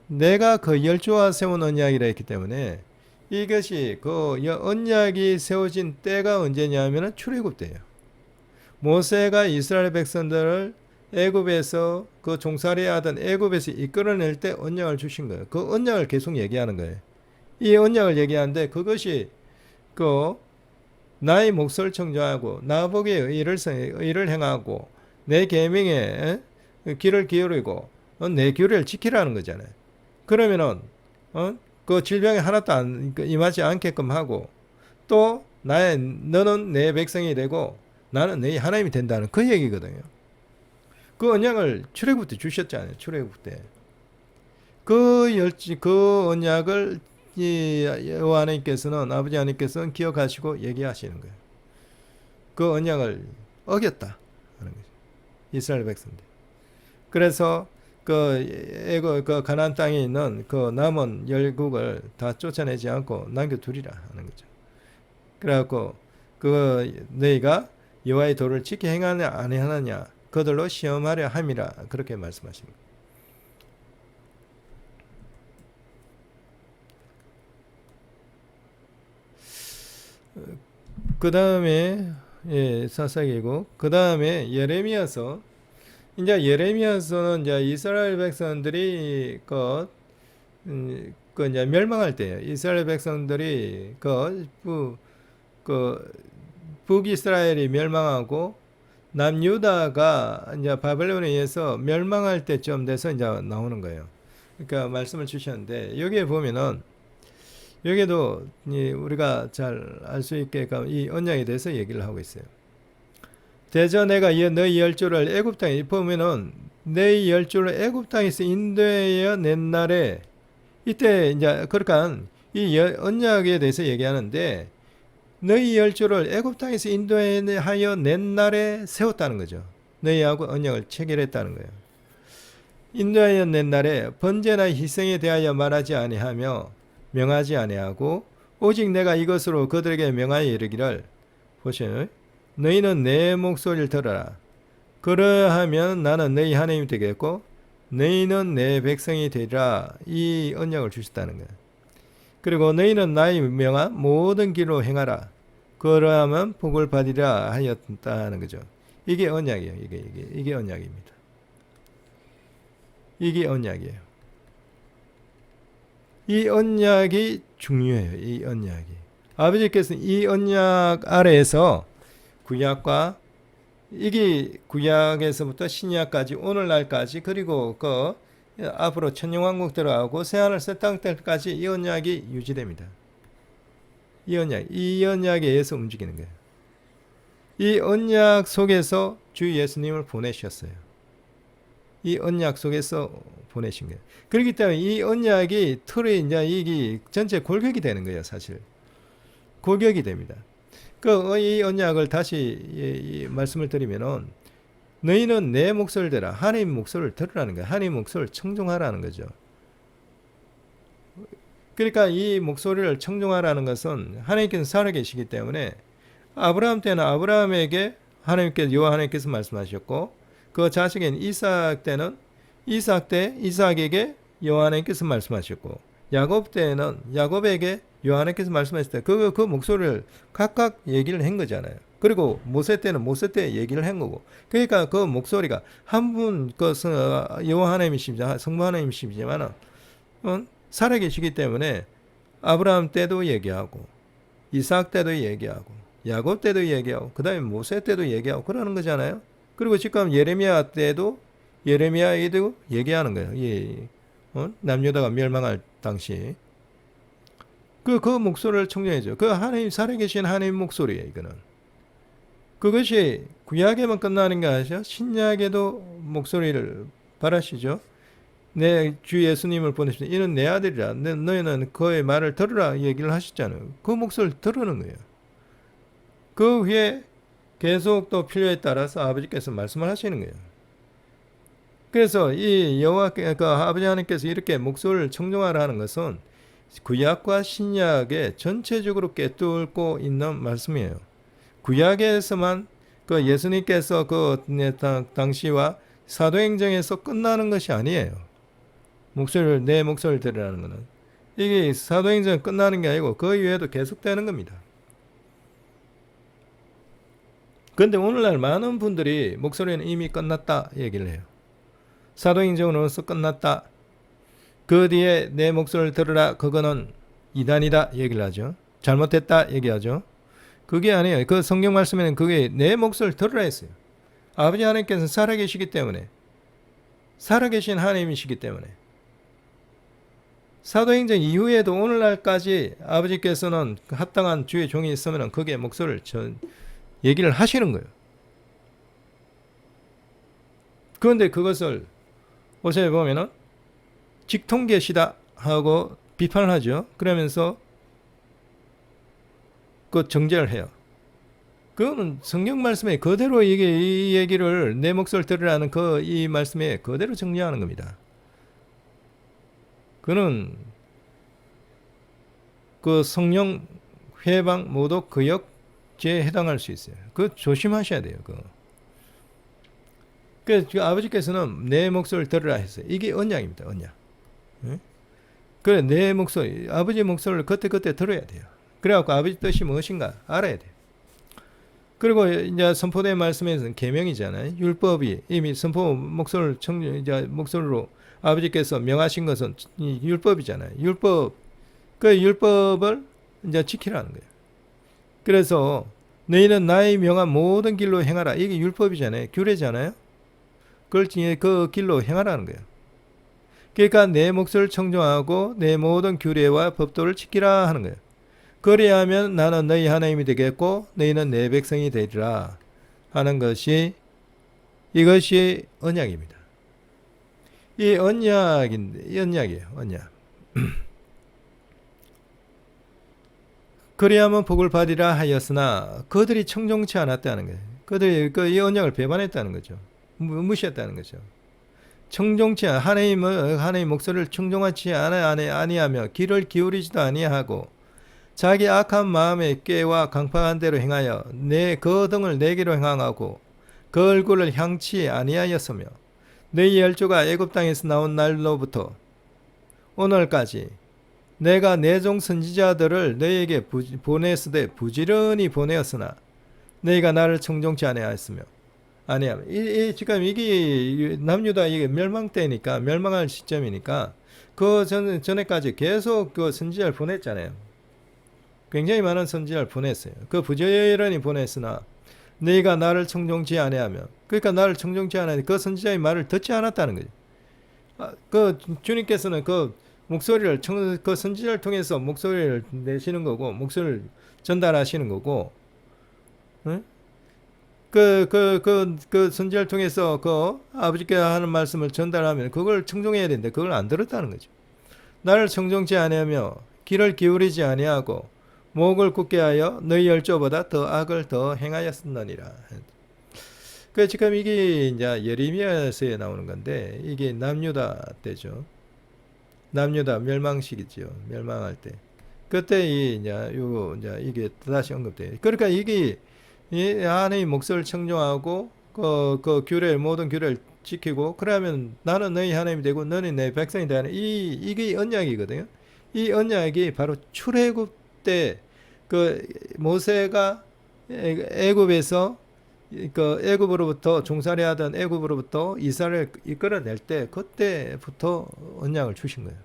내가 그 열조와 세운 언약이라 했기 때문에 이것이 언약이 세워진 때가 언제냐 하면은 출애굽 때예요. 모세가 이스라엘 백성들을 애굽에서 그 종살이하던 애굽에서 이끌어낼 때 언약을 주신 거예요. 그 언약을 계속 얘기하는 거예요. 이 언약을 얘기하는데 그것이 나의 몫을 청정하고 나보기에 의를 행하고 내 계명에 귀를 기울이고 내 규례를 지키라는 거잖아요. 그러면은 그 질병에 하나도 임하지 않게끔 하고 또 너는 내 백성이 되고 나는 내 하나님이 된다는 그 얘기거든요. 그 언약을 출애굽 때 주셨잖아요. 출애굽 때. 그 언약을 여호와 하나님께서는 아버지 하나님께서는 기억하시고 얘기하시는 거예요. 그 언약을 어겼다 하는 거죠. 이스라엘 백성들. 그래서 그 가나안 땅에 있는 그 남은 열국을 다 쫓아내지 않고 남겨두리라 하는 거죠. 그래갖고 너희가 여호와의 도를 지켜 행하느냐 안 하느냐 그들로 시험하려 함이라 그렇게 말씀하십니다. 그 다음에 사사기고 그 다음에 예레미야서. 이제 예레미야서는 이제 이스라엘 백성들이 이제 멸망할 때예요. 이스라엘 백성들이 북이스라엘이 멸망하고 남유다가 이제 바벨론에 의해서 멸망할 때쯤 돼서 이제 나오는 거예요. 그러니까 말씀을 주셨는데 여기에 보면은 여기에도 우리가 잘 알 수 있게 이 언약에 대해서 얘기를 하고 있어요. 대저 내가 너희 열조를 애굽 땅에 보면은 너희 열조를 애굽 땅에서 인도하여 낸 날에 이때 이제 그러니까 이 언약에 대해서 얘기하는데 너희 열조를 애굽 땅에서 인도하여 낸 날에 세웠다는 거죠. 너희하고 언약을 체결했다는 거예요. 인도하여 낸 날에 번제나 희생에 대하여 말하지 아니하며 명하지 아니하고 오직 내가 이것으로 그들에게 명하여 이르기를 보시면 너희는 내 목소리를 들어라. 그러하면 나는 너희 하나님이 되겠고 너희는 내 백성이 되리라. 이 언약을 주셨다는 거예요. 그리고 너희는 나의 명한 모든 길로 행하라. 그러하면 복을 받으리라 하였다는 거죠. 이게 언약이에요. 이게 언약입니다. 이게 언약이에요. 이 언약이 중요해요. 이 언약이. 아버지께서는 이 언약 아래에서 구약과 이게 구약에서부터 신약까지 오늘날까지 그리고 앞으로 천년왕국 들어가고 새하늘 새 땅 때까지 이 언약이 유지됩니다. 이 언약에 의해서 움직이는 거예요. 이 언약 속에서 주 예수님을 보내셨어요. 이 언약 속에서 보내신 거예요. 그렇기 때문에 이 언약이 틀에 이제 이게 전체 골격이 되는 거예요, 사실. 골격이 됩니다. 이 언약을 다시 말씀을 드리면은 너희는 내 목소리를 들으라. 하나님 목소리를 들으라는 거예요. 하나님 목소리를 청종하라는 거죠. 그러니까 이 목소리를 청종하라는 것은 하나님께서 살아계시기 때문에 아브라함 때는 아브라함에게 여호와 하나님께서 말씀하셨고 그 자식인 이삭 때는 이삭에게 여호와 하나님께서 말씀하셨고 야곱 때는 야곱에게 여호와 하나님께서 말씀하실 때 그 목소리를 각각 얘기를 한 거잖아요. 그리고 모세 때는 모세 때 얘기를 한 거고. 그러니까 그 목소리가 한 분 여호와 하나님이시지만 성부 하나님이시지만 살아계시기 때문에 아브라함 때도 얘기하고 이삭 때도 얘기하고 야곱 때도 얘기하고 그다음에 모세 때도 얘기하고 그러는 거잖아요. 그리고 지금 예레미야에도 얘기하는 거예요. 남유다가 멸망할 당시 그 목소리를 청정해줘. 그 하나님 살아계신 하나님 목소리예요. 이거는 그것이 구약에만 끝나는 게 아니죠. 신약에도 목소리를 바라시죠. 내 주 예수님을 보내시면 이는 내 아들이라. 너희는 그의 말을 들으라 얘기를 하셨잖아요. 그 목소리를 들으는 거예요. 그 후에 계속 또 필요에 따라서 아버지께서 말씀을 하시는 거예요. 그래서 이 아버지 하나님께서 이렇게 목소리를 청정하라는 것은 구약과 신약에 전체적으로 꿰뚫고 있는 말씀이에요. 구약에서만 예수님께서 당시와 사도행전에서 끝나는 것이 아니에요. 내 목소리를 들으라는 것은 이게 사도행전 끝나는 게 아니고 그 이후에도 계속되는 겁니다. 그런데 오늘날 많은 분들이 목소리는 이미 끝났다 얘기를 해요. 사도행전으로서 끝났다. 그 뒤에 내 목소리를 들으라. 그거는 이단이다 얘기를 하죠. 잘못했다 얘기하죠. 그게 아니에요. 그 성경 말씀에는 그게 내 몫을 들으라 했어요. 아버지 하나님께서는 살아계시기 때문에, 살아계신 하나님이시기 때문에, 사도행전 이후에도 오늘날까지 아버지께서는 합당한 주의 종이 있으면 그게 목소리를 얘기를 하시는 거예요. 그런데 그것을 어제 보면은 직통계시다 하고 비판을 하죠. 그러면서 그 정죄를 해요. 그거는 성경 말씀에 그대로 이 얘기를 내 몫을 들으라는 이 말씀에 그대로 정리하는 겁니다. 그는 그 성령 회방 모독 거역죄에 해당할 수 있어요. 그거 조심하셔야 돼요. 그 아버지께서는 내 목소리를 들으라 했어요. 이게 언약입니다. 언약. 그래 내 목소리, 아버지의 목소리를 그때그때 들어야 돼요. 그래갖고 아버지 뜻이 무엇인가 알아야 돼요. 그리고 이제 선포된 말씀에서는 계명이잖아요. 율법이 이미 선포 목소리로 아버지께서 명하신 것은 율법이잖아요. 그 율법을 이제 지키라는 거예요. 그래서 너희는 나의 명한 모든 길로 행하라. 이게 율법이잖아요. 규례잖아요. 그걸 그 길로 행하라는 거예요. 그러니까 내 몫을 청정하고 내 모든 규례와 법도를 지키라 하는 거예요. 그리하면 나는 너희 하나님이 되겠고 너희는 내 백성이 되리라 하는 이것이 언약입니다. 이 언약이에요. 언약. 그리하면 복을 받으리라 하였으나 그들이 청종치 않았다는 거예요. 그들이 이 언약을 배반했다는 거죠. 무시했다는 거죠. 청종치 하나님 목소리를 청종하지 아니하며 귀를 기울이지도 아니하고 자기 악한 마음의 꾀와 강팍한 대로 행하여 그 등을 내게로 향하고 그 얼굴을 향치 아니하였으며 너희 열조가 애굽 땅에서 나온 날로부터 오늘까지 내가 내 종 선지자들을 너희에게 보냈으되 부지런히 보내었으나 너희가 나를 청종치 아니하였으며 아니야. 지금 이게 남유다 이게 멸망 때니까 멸망할 시점이니까 그 전에까지 계속 그 선지자를 보냈잖아요. 굉장히 많은 선지자를 보냈어요. 그 부지런히 보냈으나 너희가 나를 청종치 아니하며 그러니까 나를 청종치 않으니 그 선지자의 말을 듣지 않았다는 거죠. 그 주님께서는 그 목소리를 그 선지자를 통해서 목소리를 내시는 거고 목소리를 전달하시는 거고, 응? 그 선지자를 통해서 그 아버지께 하는 말씀을 전달하면 그걸 청종해야 되는데 그걸 안 들었다는 거죠. 나를 청종치 아니하며 귀를 기울이지 아니하고 목을 굳게 하여 너희 열조보다 더 악을 더 행하였느니라. 그 지금 이게 이제 예레미야서에 나오는 건데 이게 남유다 때죠. 남유다 멸망식이죠. 멸망할 때. 그때 이제 이게 다시 언급돼요. 그러니까 이게 이 하나님의 목소리를 청종하고 그 규례 모든 규례를 지키고 그러면 나는 너희 하나님이 되고 너는 내 백성이 되는 이게 언약이거든요. 이 언약이 바로 출애굽 때 그 모세가 애굽에서 그 애굽으로부터 종살이 하던 애굽으로부터 이스라엘을 이끌어낼 때 그때부터 언약을 주신 거예요.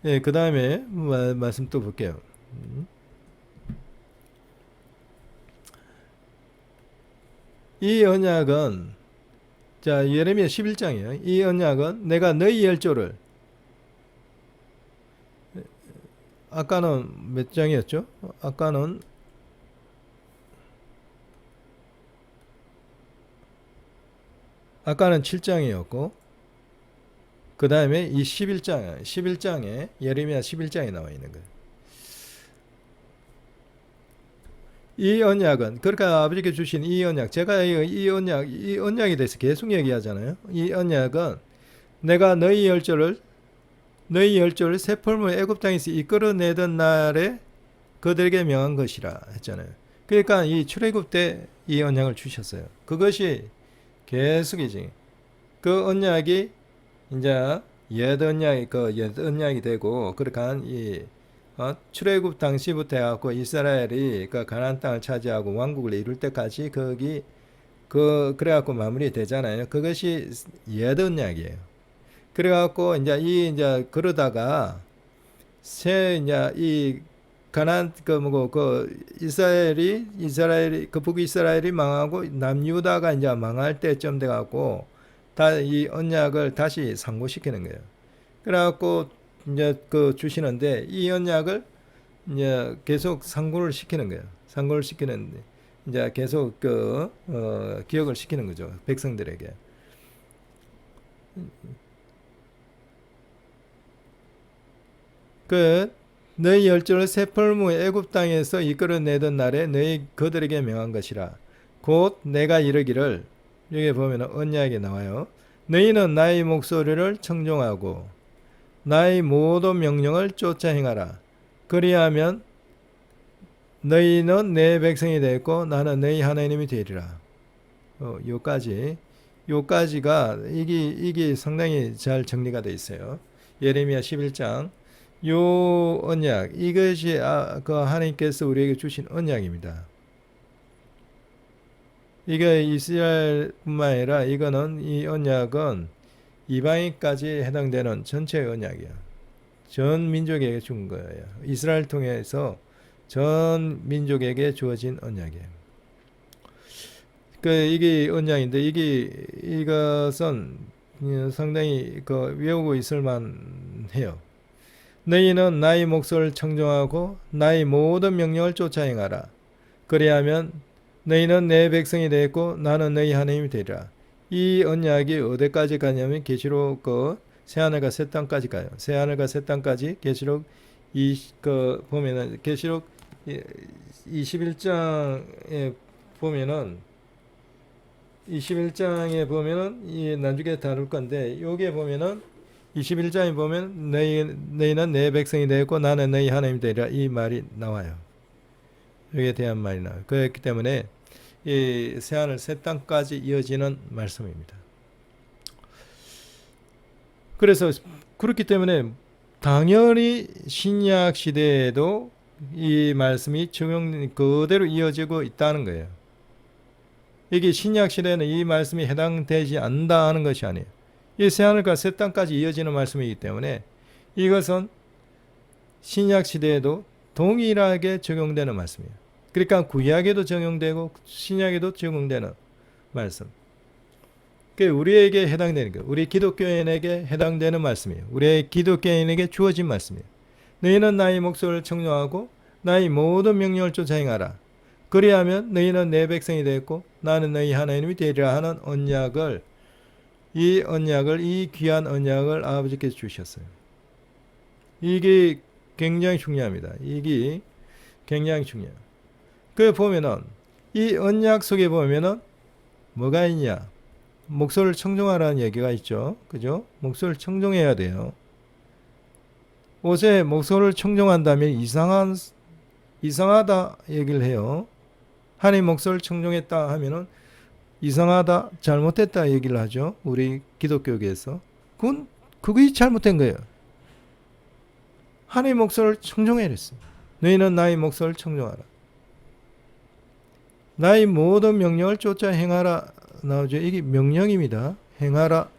예, 그 다음에 말씀 또 볼게요. 이 언약은 자 예레미야 11장이에요. 이 언약은 내가 너희 열조를 아까는 몇 장이었죠? 아까는 아까는 7장이었고 그 다음에 이 11장에 예레미야 11장에 나와 있는 거예요. 이 언약은 그러니까 아버지께 주신 이 언약 제가 이 언약에 대해서 계속 얘기하잖아요. 이 언약은 내가 너희 열조를 새 форм을 애굽 땅에서 이끌어내던 날에 그들에게 명한 것이라 했잖아요. 그러니까 이 출애굽 때 이 언약을 주셨어요. 그것이 계속이지. 그 언약이 이제 옛 언약이 되고 그렇게 한 출애굽 당시부터 해갖고 이스라엘이 그 가나안 땅을 차지하고 왕국을 이룰 때까지 그래갖고 마무리 되잖아요. 그것이 옛 언약이에요. 그래갖고 이제 그러다가 새 이제 이 가나안 그 뭐고 그 이스라엘이 그 북이스라엘이 망하고 남유다가 이제 망할 때쯤 돼 갖고 다 이 언약을 다시 상고시키는 거예요. 그래갖고 이제 그 주시는데 이 언약을 이제 계속 상고를 시키는 거예요. 상고를 시키는데 이제 계속 기억을 시키는 거죠. 백성들에게. 그 너희 열조를 세풀무 애굽 땅에서 이끌어내던 날에 너희 그들에게 명한 것이라. 곧 내가 이르기를, 여기 보면 언약이 나와요. 너희는 나의 목소리를 청종하고 나의 모든 명령을 쫓아 행하라. 그리하면 너희는 내 백성이 되고 나는 너희 하나님이 되리라. 요까지가 이게 상당히 잘 정리가 되어 있어요. 예레미야 11장. 요 언약, 이것이 그 하나님께서 우리에게 주신 언약입니다. 이게 이스라엘뿐만 아니라 이거는 이 언약은 이방인까지 해당되는 전체 언약이야. 전 민족에게 준 거예요. 이스라엘 통해서 전 민족에게 주어진 언약이에요. 이게 언약인데 이것은 상당히 외우고 있을만 해요. 너희는 나의 목소리를 청종하고 나의 모든 명령을 쫓아 행하라. 그리하면 너희는 내 백성이 되고 나는 너희 하나님이 되리라. 이 언약이 어디까지 가냐면 계시록 새하늘과 새 땅까지 가요. 새하늘과 새 땅까지 계시록 보면은 계시록 21장에 보면은 이 나중에 다룰 건데 여기에 보면은 21장에 보면 너희는 내 백성이 되고 나는 너희 하나님이 되리라 이 말이 나와요. 여기에 대한 말이 나와요. 그렇기 때문에 이 새하늘 새 땅까지 이어지는 말씀입니다. 그래서 그렇기 때문에 당연히 신약 시대에도 이 말씀이 그대로 이어지고 있다는 거예요. 이게 신약 시대에는 이 말씀이 해당되지 않는다 하는 것이 아니에요. 이 새하늘과 새 땅까지 이어지는 말씀이기 때문에 이것은 신약 시대에도 동일하게 적용되는 말씀이에요. 그러니까 구약에도 적용되고 신약에도 적용되는 말씀. 우리에게 해당되는 거예요. 우리 기독교인에게 해당되는 말씀이에요. 우리 기독교인에게 주어진 말씀이에요. 너희는 나의 목소리를 청종하고 나의 모든 명령을 쫓아 행하라. 그리하면 너희는 내 백성이 되었고 나는 너희 하나님이 되리라 하는 이 귀한 언약을 아버지께서 주셨어요. 이게 굉장히 중요합니다. 이게 굉장히 중요해요. 보면은 이 언약 속에 보면은 뭐가 있냐? 목소리를 청종하라는 얘기가 있죠. 그죠? 목소리를 청종해야 돼요. 옷에 목소리를 청종한다면 이상하다 얘기를 해요. 하나님 목소리를 청종했다 하면은 이상하다, 잘못했다 얘기를 하죠. 우리 기독교계에서. 그게 잘못된 거예요. 하나님 목소리를 청종해야 했어요. 너희는 나의 목소리를 청종하라. 나의 모든 명령을 쫓아 행하라 나오죠. 이게 명령입니다. 행하라.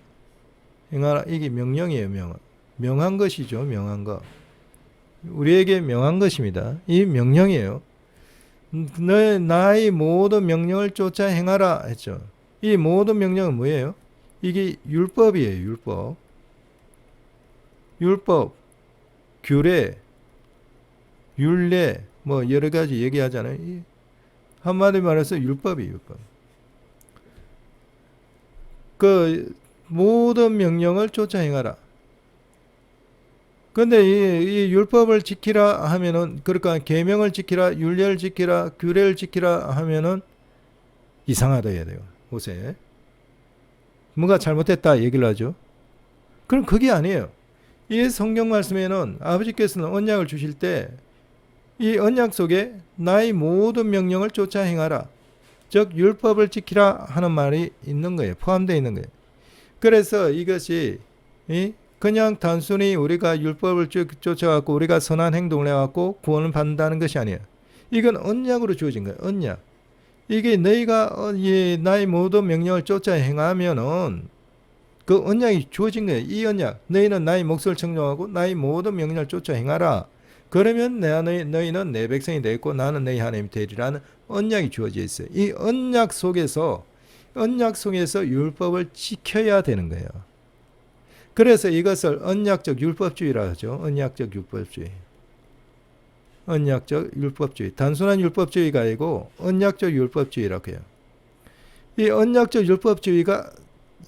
이게 명령이에요. 명한 것이죠. 명한 거. 우리에게 명한 것입니다. 이 명령이에요. 나의 모든 명령을 쫓아 행하라 했죠. 이 모든 명령은 뭐예요? 이게 율법이에요. 율법, 규례, 율례 뭐 여러 가지 얘기하잖아요. 한마디 말해서 율법이에요. 율법. 모든 명령을 쫓아 행하라. 근데 이 율법을 지키라 하면은, 그러니까 계명을 지키라, 율례를 지키라, 규례를 지키라 하면은 이상하다 해야 돼요. 옷에 뭔가 잘못됐다 얘기를 하죠. 그럼 그게 아니에요. 이 성경 말씀에는 아버지께서는 언약을 주실 때 이 언약 속에 나의 모든 명령을 쫓아 행하라, 즉 율법을 지키라 하는 말이 있는 거예요. 포함되어 있는 거예요. 그래서 이것이 그냥 단순히 우리가 율법을 쫓아갖고 우리가 선한 행동을 해갖고 구원을 받는다는 것이 아니에요. 이건 언약으로 주어진 거예요. 언약. 이게 너희가 나의 모든 명령을 쫓아 행하면은 그 언약이 주어진 거예요. 이 언약, 너희는 나의 몫을 청정하고 나의 모든 명령을 쫓아 행하라. 그러면 너희는 내 백성이 되겠고 나는 너희 하나님이 되리라는 언약이 주어져 있어요. 이 언약 속에서 율법을 지켜야 되는 거예요. 그래서 이것을 언약적 율법주의라 하죠. 언약적 율법주의. 언약적 율법주의. 단순한 율법주의가 아니고 언약적 율법주의라고 해요. 이 언약적 율법주의가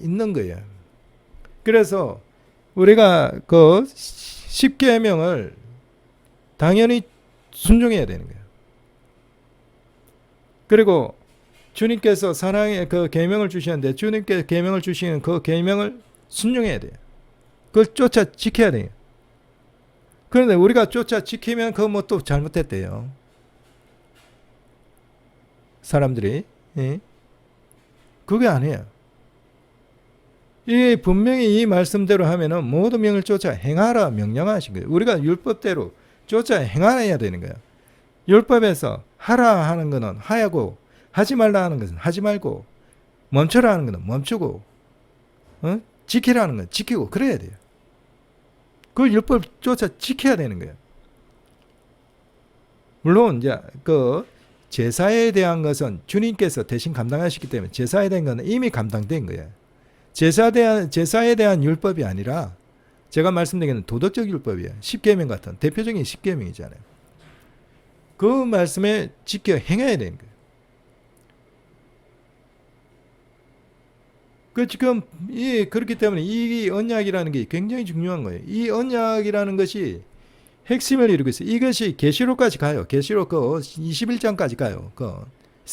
있는 거예요. 그래서 우리가 그 십계명을 당연히 순종해야 되는 거예요. 그리고 주님께서 사랑의 그 계명을 주시는데 주님께서 계명을 주시는 그 계명을 순종해야 돼요. 그걸 쫓아 지켜야 돼요. 그런데 우리가 쫓아 지키면 그거 뭐 또 잘못했대요. 사람들이. 예? 그게 아니에요. 이 분명히 이 말씀대로 하면은 모든 명을 쫓아 행하라 명령하신 거예요. 우리가 율법대로 쫓아 행해야 되는 거예요. 율법에서 하라 하는 거는 하고 하지 말라 하는 것은 하지 말고 멈춰라 하는 것은 멈추고 지키라는 건 지키고 그래야 돼요. 그 율법 쫓아 지켜야 되는 거예요. 물론 이제 그 제사에 대한 것은 주님께서 대신 감당하시기 때문에 제사에 대한 것은 이미 감당된 거예요. 제사에 대한 율법이 아니라 제가 말씀드린 도덕적 율법이에요. 십계명 같은 대표적인 십계명이잖아요. 그 말씀에 지켜 행해야 되는 거예요. 지금 그렇기 때문에 이 언약이라는 게 굉장히 중요한 거예요. 이 언약이라는 것이 핵심을 이루고 있어요. 이것이 계시록까지 가요. 계시록 21장까지 가요.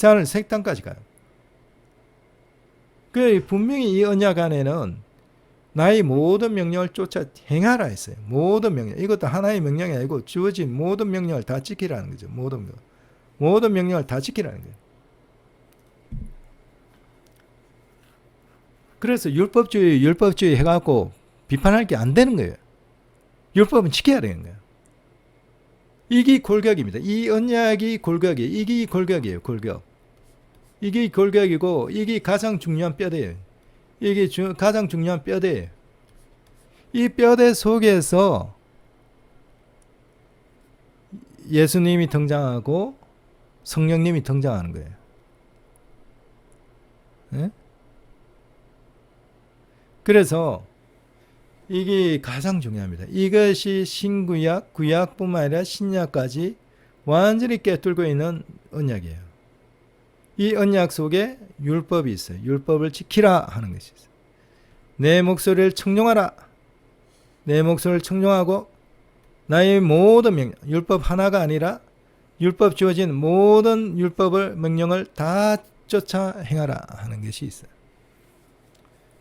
하늘 색 땅까지 가요. 분명히 이 언약 안에는 나의 모든 명령을 쫓아 행하라 했어요. 모든 명령. 이것도 하나의 명령이 아니고 주어진 모든 명령을 다 지키라는 거죠. 모든 명령을 다 지키라는 거예요. 그래서 율법주의 해갖고 비판할 게 안 되는 거예요. 율법은 지켜야 되는 거예요. 이게 골격입니다. 이 언약이 골격이에요. 이게 골격이에요. 골격. 이게 골격이고 이게 가장 중요한 뼈대예요. 이게 가장 중요한 뼈대예요. 이 뼈대 속에서 예수님이 등장하고 성령님이 등장하는 거예요. 네? 그래서 이게 가장 중요합니다. 이것이 신구약, 구약뿐만 아니라 신약까지 완전히 꿰뚫고 있는 언약이에요. 이 언약 속에 율법이 있어요. 율법을 지키라 하는 것이 있어요. 내 목소리를 청종하라. 내 목소리를 청종하고 나의 모든 명령, 율법 하나가 아니라 율법 주어진 모든 명령을 다 쫓아 행하라 하는 것이 있어요.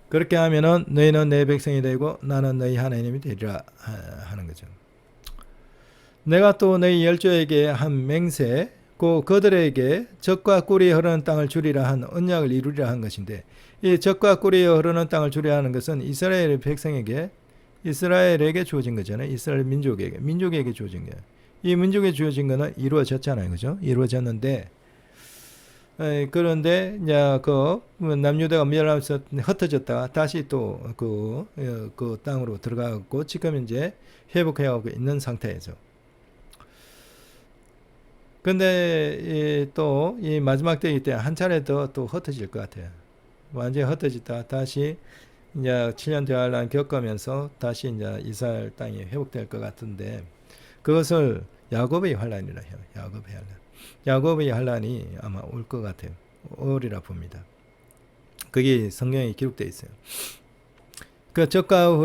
그렇게 하면은 너희는 내 백성이 되고 나는 너희 하나님이 되리라 하는 거죠. 내가 또 너희 열조에게 한 맹세, 그들에게 젖과 꿀이 흐르는 땅을 주리라 한 언약을 이루리라 한 것인데, 이 젖과 꿀이 흐르는 땅을 주리라 하는 것은 이스라엘 백성에게, 이스라엘에게 주어진 거잖아요. 이스라엘 민족에게 주어진 거예요. 이 민족에 주어진 거는 이루어졌잖아요, 그죠? 이루어졌는데, 그런데 이제 남유다가 멸하면서 흩어졌다가 다시 또 그 땅으로 들어가고 지금 이제 회복해가고 있는 상태이죠. 근데 또 이 마지막 때이기 때문에 한 차례 더 또 흩어질 것 같아요. 완전히 흩어졌다 다시 이제 7년 대환란 겪으면서 다시 이제 이스라엘 땅이 회복될 것 같은데, 그것을 야곱의 환란이라 해요. 야곱의 환란이 아마 올 것 같아요. 오리라 봅니다. 그게 성경에 기록되어 있어요. 그 젖과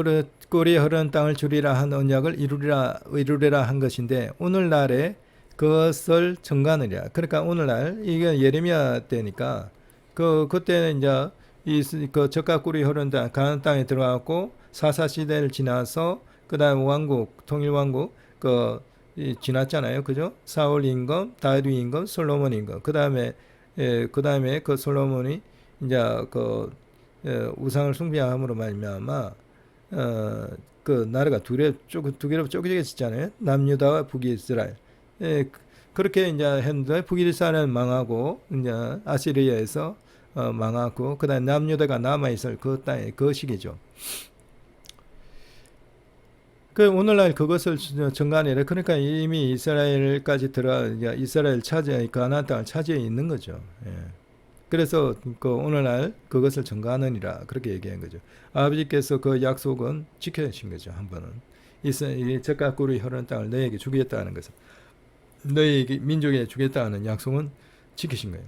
꿀이 흐르는 땅을 주리라 한 언약을 이루리라 한 것인데, 오늘날에 그것을 증가하느냐. 그러니까 오늘날 이게 예레미야 때니까 그때는 이제 그 젖과 꿀이 흐르는 땅 가나안 땅에 들어갔고 사사 시대를 지나서 그다음 왕국 통일 왕국 지났잖아요, 그죠? 사울 임금, 다윗 임금, 솔로몬 임금. 그다음에 그 솔로몬이 이제 우상을 숭배함으로 말미암아 그 나라가 두 개로 쪼개졌잖아요. 남유다와 북이스라엘. 그렇게 이제 했는데 북이스라엘은 망하고 이제 아시리아에서 망하고 그다음 남유다가 남아 있을 그 땅의 그 시기죠. 그 오늘날 그것을 정관이래. 그러니까 이미 이스라엘까지 이스라엘 차지에 가나안 땅을 차지해 있는 거죠. 예. 그래서 그 오늘날 그것을 정관하느니라 그렇게 얘기한 거죠. 아버지께서 그 약속은 지켜주신 거죠. 한 번은 이 젖과 꿀이 흐르는 땅을 너에게 주겠다는 것은 너희 민족에 주겠다는 약속은 지키신 거예요.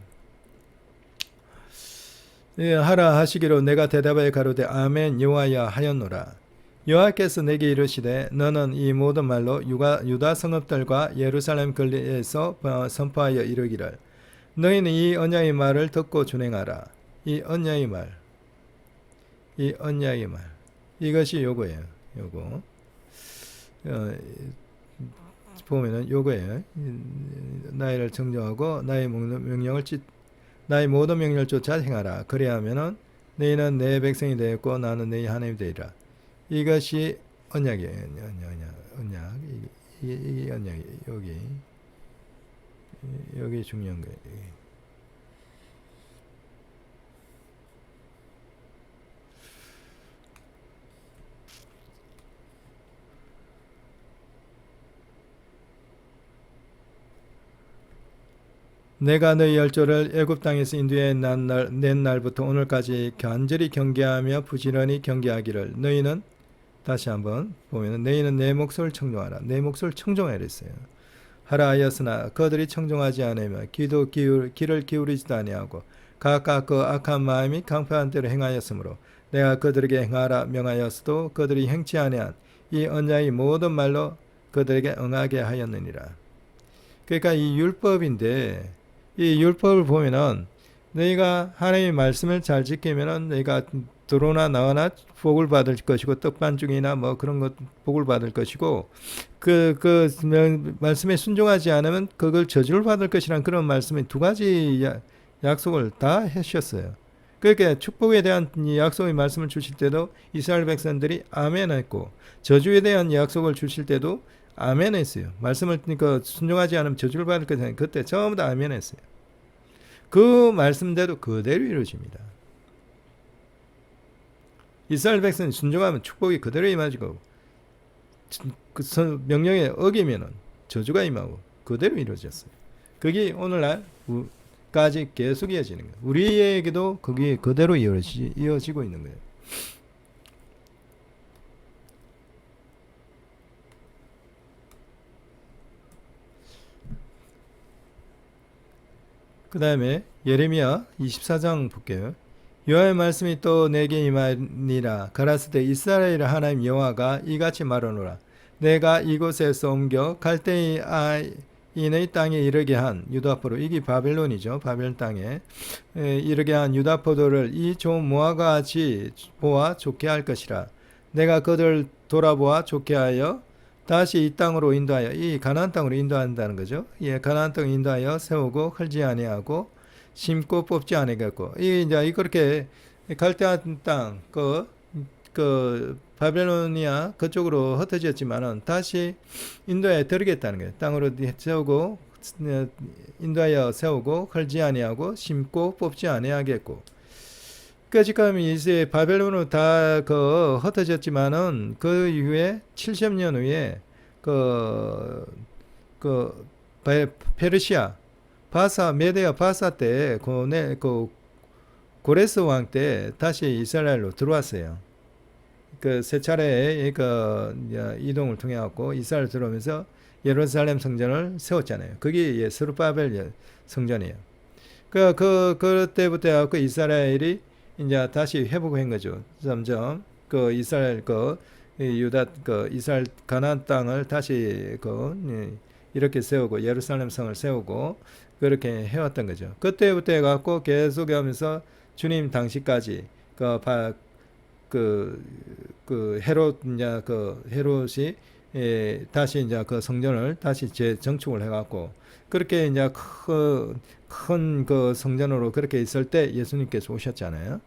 예, 하라 하시기로 내가 대답하여 가로되 아멘 여호와여 하였노라. 여호와께서 내게 이르시되 너는 이 모든 말로 유다 성읍들과 예루살렘 거리에서 선포하여 이르기를 너희는 이 언약의 말을 듣고 준행하라. 이 언약의 말, 이 언약의 말, 이것이 요거예요. 요거 보면은 요거예요. 나이를 정정하고 나의 모든 명령을 쫓아 행하라. 그래야면은 너희는 내 백성이 되었고 나는 너희 하나님이 되리라. 이것이 언약이에요. 언약. 이 언약이 여기 중요한 거예요. 내가 너희 열조를 애굽 땅에서 인도해 낸 날부터 오늘까지 간절히 경계하며 부지런히 경계하기를 너희는 다시 한번 보면은 너희는 내 목소리를 청종하라. 내 목소리를 청종하라 했어요. 하라 하였으나 그들이 청종하지 않으며 귀를 기울이지도 아니하고 각각 그 악한 마음이 강포한 대로 행하였으므로 내가 그들에게 행하라 명하였어도 그들이 행치 아니한 이 언약의 모든 말로 그들에게 응하게 하였느니라. 그러니까 이 율법인데 이 율법을 보면은 너희가 하나님의 말씀을 잘 지키면은 너희가 들어오나 나오나 복을 받을 것이고 떡반죽이나 뭐 그런 것 복을 받을 것이고 그 말씀에 순종하지 않으면 그걸 저주를 받을 것이란 그런 말씀에 두 가지 약속을 다 하셨어요. 그러니까 축복에 대한 약속의 말씀을 주실 때도 이스라엘 백성들이 아멘 했고 저주에 대한 약속을 주실 때도 아멘 했어요. 말씀을 그러니까 순종하지 않으면 저주를 받을 것이니 그때 전부 다 아멘 했어요. 그 말씀대로 그대로 이루어집니다. 이스라엘 백성이 순종하면 축복이 그대로 임하고 그 명령에 어기면은 저주가 임하고 그대로 이루어졌어요. 그게 오늘날까지 계속 이어지는 거예요. 우리에게도 그게 그대로 이어지고 있는 거예요. 그 다음에 예레미야 24장 볼게요. 여호와의 말씀이 또 내게 임하니라. 가라사대 이스라엘 하나님 여호와가 이같이 말하노라. 내가 이곳에서 옮겨 갈대인의 땅에 이르게 한 유다포도 이게 바벨론이죠. 바벨 땅에 이르게 한 유다포도를 이 좋은 무화과 같이 보아 좋게 할 것이라. 내가 그들 돌아보아 좋게 하여 다시 이 땅으로 인도하여 이 가나안 땅으로 인도한다는 거죠. 예, 가나안 땅 인도하여 세우고 헐지 아니하고 심고 뽑지 아니겠고 이 이제 그렇게 갈대한 땅 그 바벨로니아 그쪽으로 흩어졌지만은 다시 인도에 들어겠다는 거예요. 땅으로 세우고 인도하여 세우고 헐지 아니하고 심고 뽑지 아니하겠고. 그 지금 이제 바벨론으로 다 흩어졌지만은 그 이후에 70년 후에 페르시아 메데아 바사 때 고레스 왕 때 다시 이스라엘로 들어왔어요. 그 세 차례 이동을 통해 갖고 이스라엘 들어오면서 예루살렘 성전을 세웠잖아요. 그게 스룹바벨 성전이에요. 그때부터 이스라엘이 이제 다시 회복한 거죠. 점점 이스라엘 이스라엘 가나안 땅을 다시 이렇게 세우고 예루살렘 성을 세우고 그렇게 해왔던 거죠. 그때부터 해갖고 계속하면서 주님 당시까지 헤롯이 다시 이제 그 성전을 다시 재정축을 해갖고 그렇게 이제 큰 성전으로 그렇게 있을 때 예수님께서 오셨잖아요.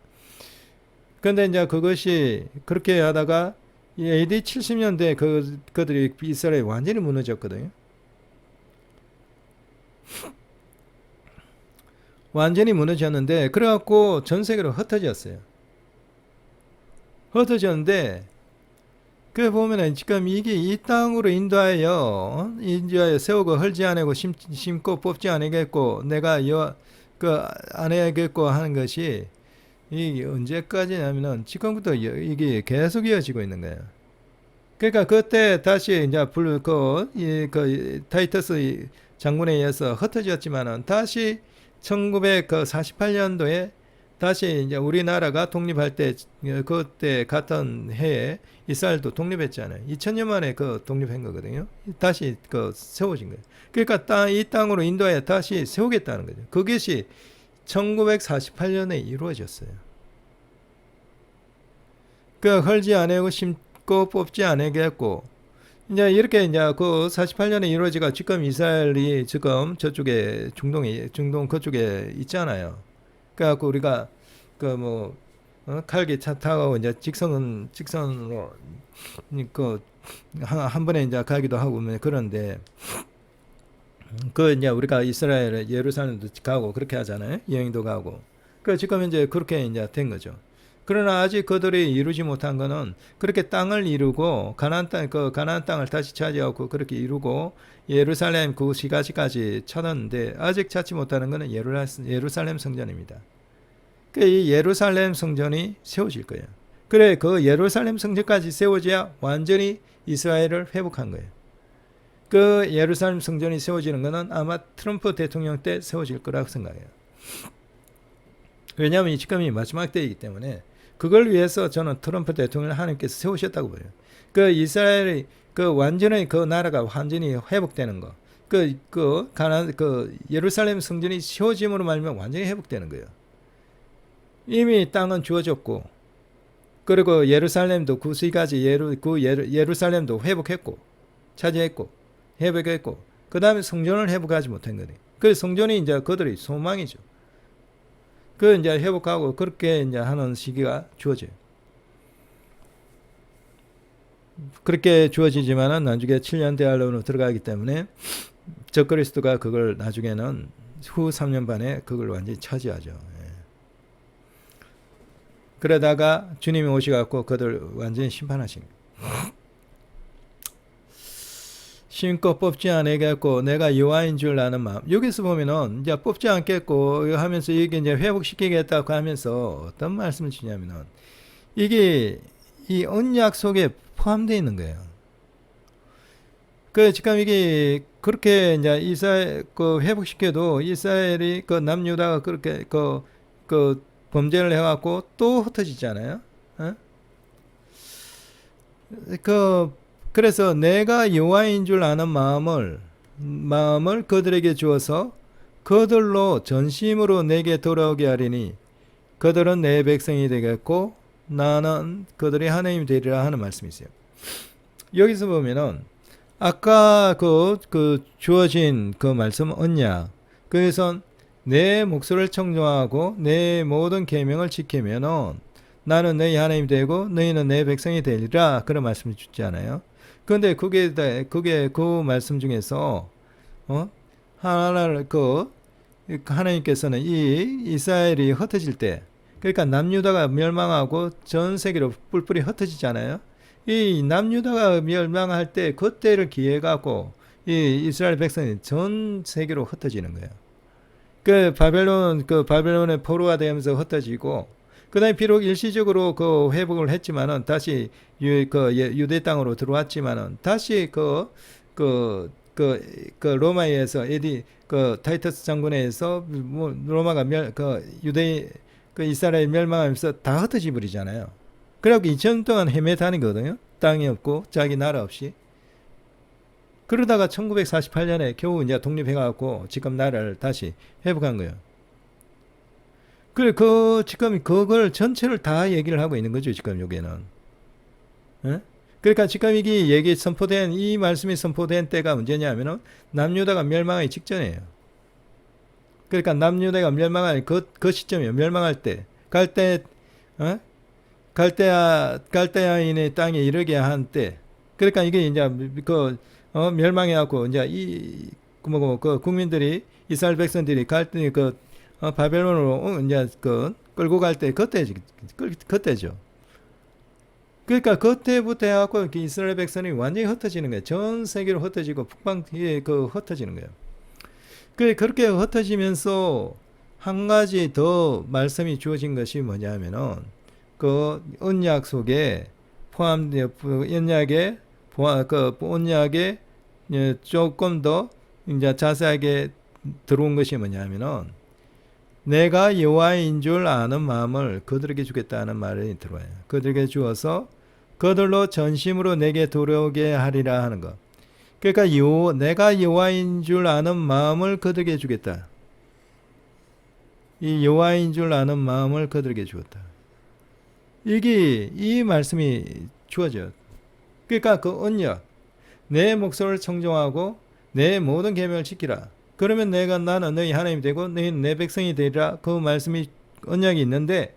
그런데 이제 그것이 그렇게 하다가 AD 70년대에 그들이 이스라엘이 완전히 무너졌거든요. 완전히 무너졌는데 그래갖고 전 세계로 흩어졌어요. 흩어졌는데 그 보면은 지금 이게 이 땅으로 인도하여 세우고 헐지 않고 심고 뽑지 않겠고 내가 안 해야겠고 하는 것이 이 언제까지냐면은 지금부터 이게 계속 이어지고 있는 거예요. 그러니까 그때 다시 이제 타이터스 장군에 의해서 흩어졌지만은 다시 1948년도에 다시 이제 우리나라가 독립할 때 그때 같은 해에 이스라엘도 독립했잖아요. 2000년 만에 그 독립한 거거든요. 다시 세워진 거예요. 그러니까 이 땅으로 인도하여 다시 세우겠다는 거죠. 그것이 1948년에 이루어졌어요. 헐지 않고 심고 뽑지 않겠고 이제 이렇게 이제 그 48년에 이루어지가 지금 이스라엘이 지금 저쪽에 중동 그쪽에 있잖아요. 그래갖고 우리가 칼기 차 타고 이제 직선으로 한 번에 이제 가기도 하고 그런데 이제 우리가 이스라엘 예루살렘도 가고 그렇게 하잖아요. 여행도 가고. 지금 이제 그렇게 이제 된 거죠. 그러나 아직 그들이 이루지 못한 거는 그렇게 땅을 이루고 가나안 땅을 다시 차지하고 그렇게 이루고 예루살렘 그 시가지까지 찾았는데 아직 찾지 못하는 거는 예루살렘 성전입니다. 이 예루살렘 성전이 세워질 거예요. 그래 그 예루살렘 성전까지 세워져야 완전히 이스라엘을 회복한 거예요. 그 예루살렘 성전이 세워지는 거는 아마 트럼프 대통령 때 세워질 거라고 생각해요. 왜냐하면 지금이 마지막 때이기 때문에 그걸 위해서 저는 트럼프 대통령을 하나님께서 세우셨다고 봐요. 이스라엘이 완전히 그 나라가 완전히 회복되는 거. 예루살렘 성전이 세워짐으로 말미암아 완전히 회복되는 거예요. 이미 땅은 주어졌고, 그리고 예루살렘도 구시까지 예루살렘도 회복했고, 차지했고, 회복했고, 그 다음에 성전을 회복하지 못한 거예요. 그 성전이 이제 그들의 소망이죠. 이제 회복하고 그렇게 이제 하는 시기가 주어져요. 그렇게 주어지지만은 나중에 7년 대환란으로 들어가기 때문에 적그리스도가 그걸 나중에는 후 3년 반에 그걸 완전히 차지하죠. 그러다가 주님이 오셔갖고 그들 완전히 심판하신 거예요. 심고 뽑지 않겠고 내가 여호와인 줄 아는 마음. 여기서 보면은 이제 뽑지 않겠고 하면서 이게 이제 회복시키겠다고 하면서 어떤 말씀을 주냐면은 이게 이 언약 속에 포함되어 있는 거예요. 지금 이게 그렇게 이제 이스라엘 회복시켜도 이스라엘이 남유다가 그렇게 범죄를 해갖고 또 흩어지잖아요. 그래서 내가 여호와인 줄 아는 마음을 그들에게 주어서 그들로 전심으로 내게 돌아오게 하리니 그들은 내 백성이 되겠고 나는 그들의 하나님이 되리라 하는 말씀이 있어요. 여기서 보면은 아까 주어진 그 말씀 언약, 그래서 내 목소리를 청종하고 내 모든 계명을 지키면은 나는 너희 하나님이 되고 너희는 내 백성이 되리라 그런 말씀을 주잖아요. 그런데 그게 그 말씀 중에서 하나님께서는 이 이스라엘이 흩어질 때, 그러니까 남유다가 멸망하고 전 세계로 뿔뿔이 흩어지잖아요. 이 남유다가 멸망할 때 그때를 기해 갖고 이 이스라엘 백성이 전 세계로 흩어지는 거예요. 바벨론의 포로가 되면서 흩어지고, 그 다음에 비록 일시적으로 회복을 했지만은 다시 유대 땅으로 들어왔지만은 다시 로마에서 타이터스 장군에 의해서 로마가 이스라엘 멸망하면서 다 흩어지 버리잖아요. 그래갖고 2000년 동안 헤매다니거든요. 땅이 없고 자기 나라 없이. 그러다가 1948년에 겨우 이제 독립해갖고 지금 나라를 다시 회복한 거예요. 지금 그걸 전체를 다 얘기를 하고 있는 거죠, 지금 여기는. 그러니까 지금 이 말씀이 선포된 때가 언제냐면은 남유다가 멸망하기 직전이에요. 그러니까 남유다가 멸망할 그 시점이에요. 멸망할 때. 갈대아인의 땅에 이르게 한 때. 그러니까 이게 이제 멸망해갖고 이제 국민들이 이스라엘 백성들이 바벨론으로 이제 그 끌고 갈 때 그때죠. 그러니까 그때부터 해갖고 이스라엘 백성이 완전히 흩어지는 거예요. 전 세계로 흩어지고 북방에 흩어지는 거예요. 그렇게 흩어지면서 한 가지 더 말씀이 주어진 것이 뭐냐면은 그 언약 속에 포함되어 언약에 그 언약에 조금 더 이제 자세하게 들어온 것이 뭐냐면은 내가 여호와인 줄 아는 마음을 그들에게 주겠다는 말이 들어와요. 그들에게 주어서 그들로 전심으로 내게 돌아오게 하리라 하는 것. 그러니까 내가 여호와인 줄 아는 마음을 그들에게 주겠다. 이 여호와인 줄 아는 마음을 그들에게 주었다. 이 말씀이 주어져요. 그러니까 그 언약, 내 목소리를 청종하고 내 모든 계명을 지키라. 그러면 나는 너희 하나님이 되고 너희는 내 백성이 되리라. 그 말씀이 언약이 있는데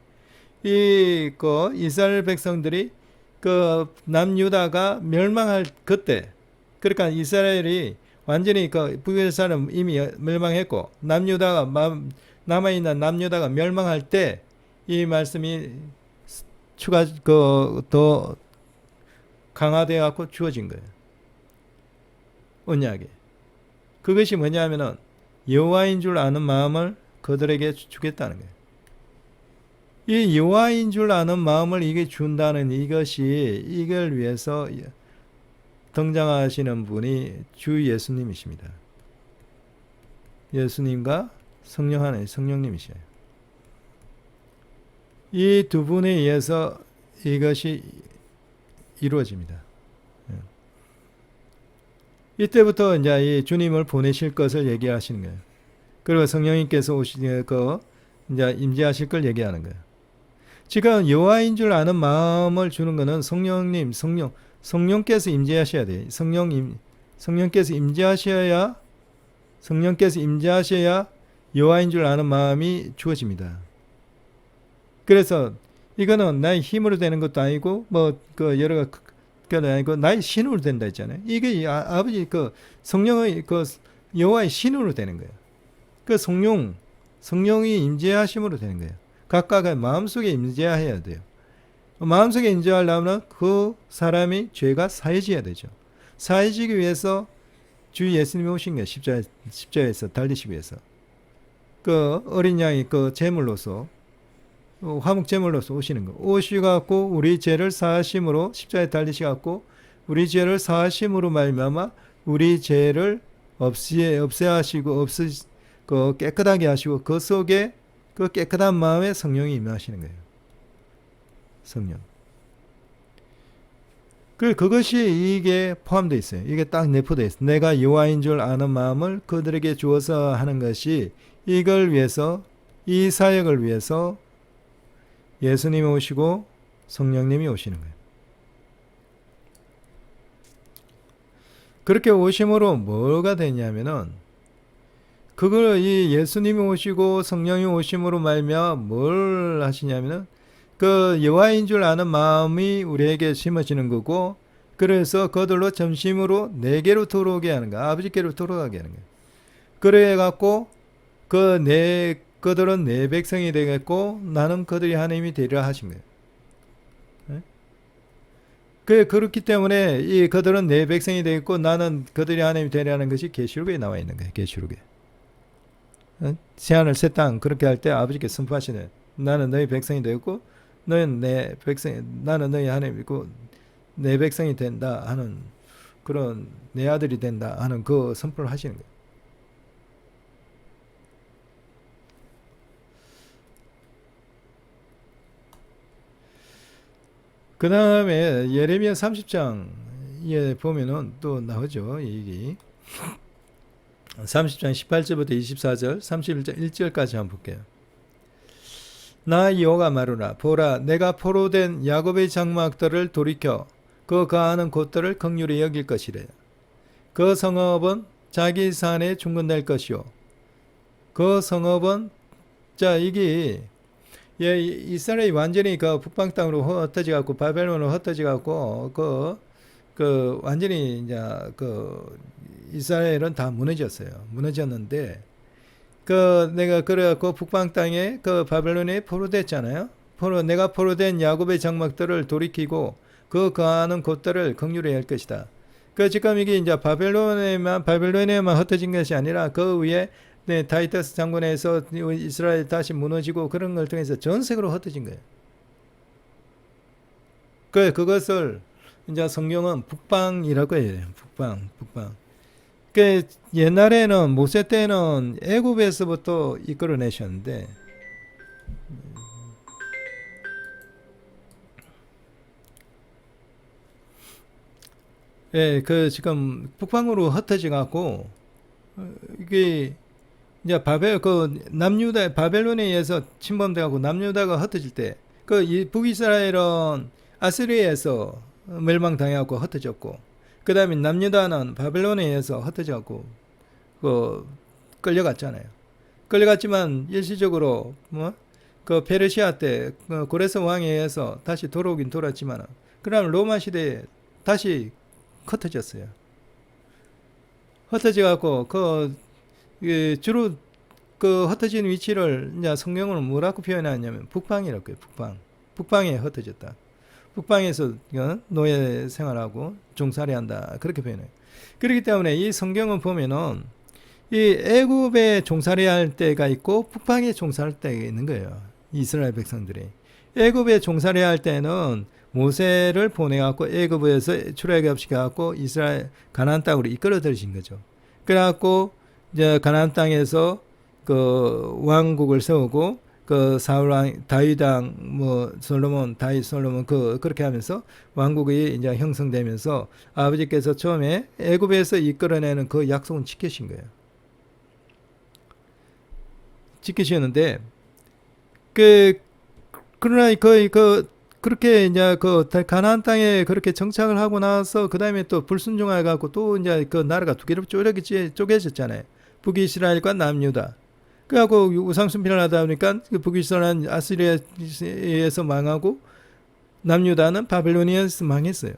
그 이스라엘 백성들이 그 남유다가 멸망할 그때, 그러니까 이스라엘이 완전히 그 북이스라엘은 이미 멸망했고 남아있는 남유다가 멸망할 때 이 말씀이 더 강화되어 갖고 주어진 거예요. 언약이. 그것이 뭐냐면은 여호와인 줄 아는 마음을 그들에게 주겠다는 거예요. 이 여호와인 줄 아는 마음을 이게 준다는 이걸 위해서 등장하시는 분이 주 예수님이십니다. 예수님과 성령님이시에요. 이 두 분에 의해서 이것이 이루어집니다. 이때부터 이제 이 주님을 보내실 것을 얘기하시는 거예요. 그리고 성령님께서 이제 임재하실 걸 얘기하는 거예요. 지금 여호와인 줄 아는 마음을 주는 것은 성령께서 임재하셔야 돼요. 성령께서 임재하셔야 여호와인 줄 아는 마음이 주어집니다. 그래서 이거는 나의 힘으로 되는 것도 아니고 여러 가지 아니고 나의 신으로 된다 했잖아요. 이게 아버지 성령의 여호와의 신으로 되는 거예요. 성령이 임재하심으로 되는 거예요. 각각의 마음속에 임재해야 돼요. 마음속에 임재하려면 그 사람이 죄가 사해져야 되죠. 사해지기 위해서 주 예수님이 오신 거예요. 십자가에서 달리시기 위해서. 그 어린 양이 그 제물로서 화목 제물로서 오시는 거. 오시갖고 우리 죄를 사하심으로 십자가에 달리시갖고 우리 죄를 사하심으로 말미암아 우리 죄를 없애하시고 깨끗하게 하시고 그 속에 그 깨끗한 마음에 성령이 임하시는 거예요. 성령. 그것이 이게 포함되어 있어요. 이게 딱 내포되어 있어요. 내가 여호와인 줄 아는 마음을 그들에게 주어서 하는 것이 이걸 위해서, 이 사역을 위해서 예수님이 오시고 성령님이 오시는 거예요. 그렇게 오심으로 뭐가 되냐면은 이 예수님이 오시고 성령이 오심으로 말미암아 뭘 하시냐면은 그 여호와인 줄 아는 마음이 우리에게 심어지는 거고, 그래서 그들로 전심으로 내게로 들어오게 하는 거야. 아버지께로 들어가게 하는 거야. 그래 갖고 그들은 내 백성이 되겠고 나는 그들이 하나님이 되리라 하신 거예요. 그렇기 때문에 그들은 내 백성이 되겠고 나는 그들이 하나님이 되리라는 것이 계시록에 나와 있는 거예요. 계시록에. 새하늘 새 땅 그렇게 할 때 아버지께 선포하시네. 나는 너희 백성이 되겠고 너는 내 백성이, 나는 너희 하나님이고 내 백성이 된다 하는, 그런 내 아들이 된다 하는 그 선포를 하시는 거예요. 그 다음에 예레미야 30장에 보면은 또 나오죠. 이 30장 18절부터 24절, 31절 1절까지 한번 볼게요. 나 여호와가 말하노라. 보라, 내가 포로된 야곱의 장막들을 돌이켜 그 거하는 곳들을 긍휼히 여길 것이래. 그 성읍은 자기 산에 중건될 것이요. 그 성읍은, 이게 이스라엘이 완전히 그 북방 땅으로 흩어져 갖고 바벨론으로 흩어져 갖고 완전히 이제 이스라엘은 다 무너졌어요. 무너졌는데 내가 그래갖고 북방 땅에 바벨론에 포로됐잖아요. 내가 포로된 야곱의 장막들을 돌이키고 그 거하는 곳들을 긍휼히 할 것이다. 지금 이게 이제 바벨론에만 흩어진 것이 아니라 그 위에 다이터스 장군에서 이스라엘 다시 무너지고 그런 걸 통해서 전 세계로 흩어진 거예요. 그것을 이제 성경은 북방이라고 해요. 북방. 옛날에는 모세 때는 애굽에서부터 이끌어내셨는데, 예, 지금 북방으로 흩어져 갖고 이게 이제 바벨론에 의해서 침범돼 갖고 남유다가 흩어질 때, 이 북이스라엘은 아스리에서 멸망당해갖고 흩어졌고, 그 다음에 남유다는 바벨론에 의해서 흩어져갖고 끌려갔잖아요. 끌려갔지만 일시적으로 페르시아 때 고레스 왕에 의해서 다시 돌아오긴 돌아왔지만, 그다음 로마 시대에 다시 흩어졌어요. 흩어져갖고 주로 흩어진 위치를 이제 성경은 뭐라고 표현하냐면 북방이라고 해요. 북방에 흩어졌다. 북방에서 노예 생활하고 종살이한다, 그렇게 표현해요. 그렇기 때문에 이 성경을 보면은 이 애굽에 종살이할 때가 있고 북방에 종살이할 때가 있는 거예요. 이스라엘 백성들이 애굽에 종살이할 때는 모세를 보내갖고 애굽에서 출애굽시켜갖고 이스라엘 가나안 땅으로 이끌어 들이신 거죠. 그래갖고 이제 가나안 땅에서 왕국을 세우고 사울 왕, 다윗 왕, 솔로몬, 그렇게 하면서 왕국이 이제 형성되면서 아버지께서 처음에 애굽에서 이끌어내는 그 약속은 지키신 거예요. 지키셨는데, 그러나 그렇게 이제 가나안 땅에 그렇게 정착을 하고 나서 그 다음에 또 불순종해 갖고 또 이제 나라가 두 개로 쪼개졌잖아요. 북이스라엘과 남유다. 그래갖고 우상숭배를 하다 보니까 북이스라엘은 아스리아에서 망하고 남유다는 바벨로니아에서 망했어요.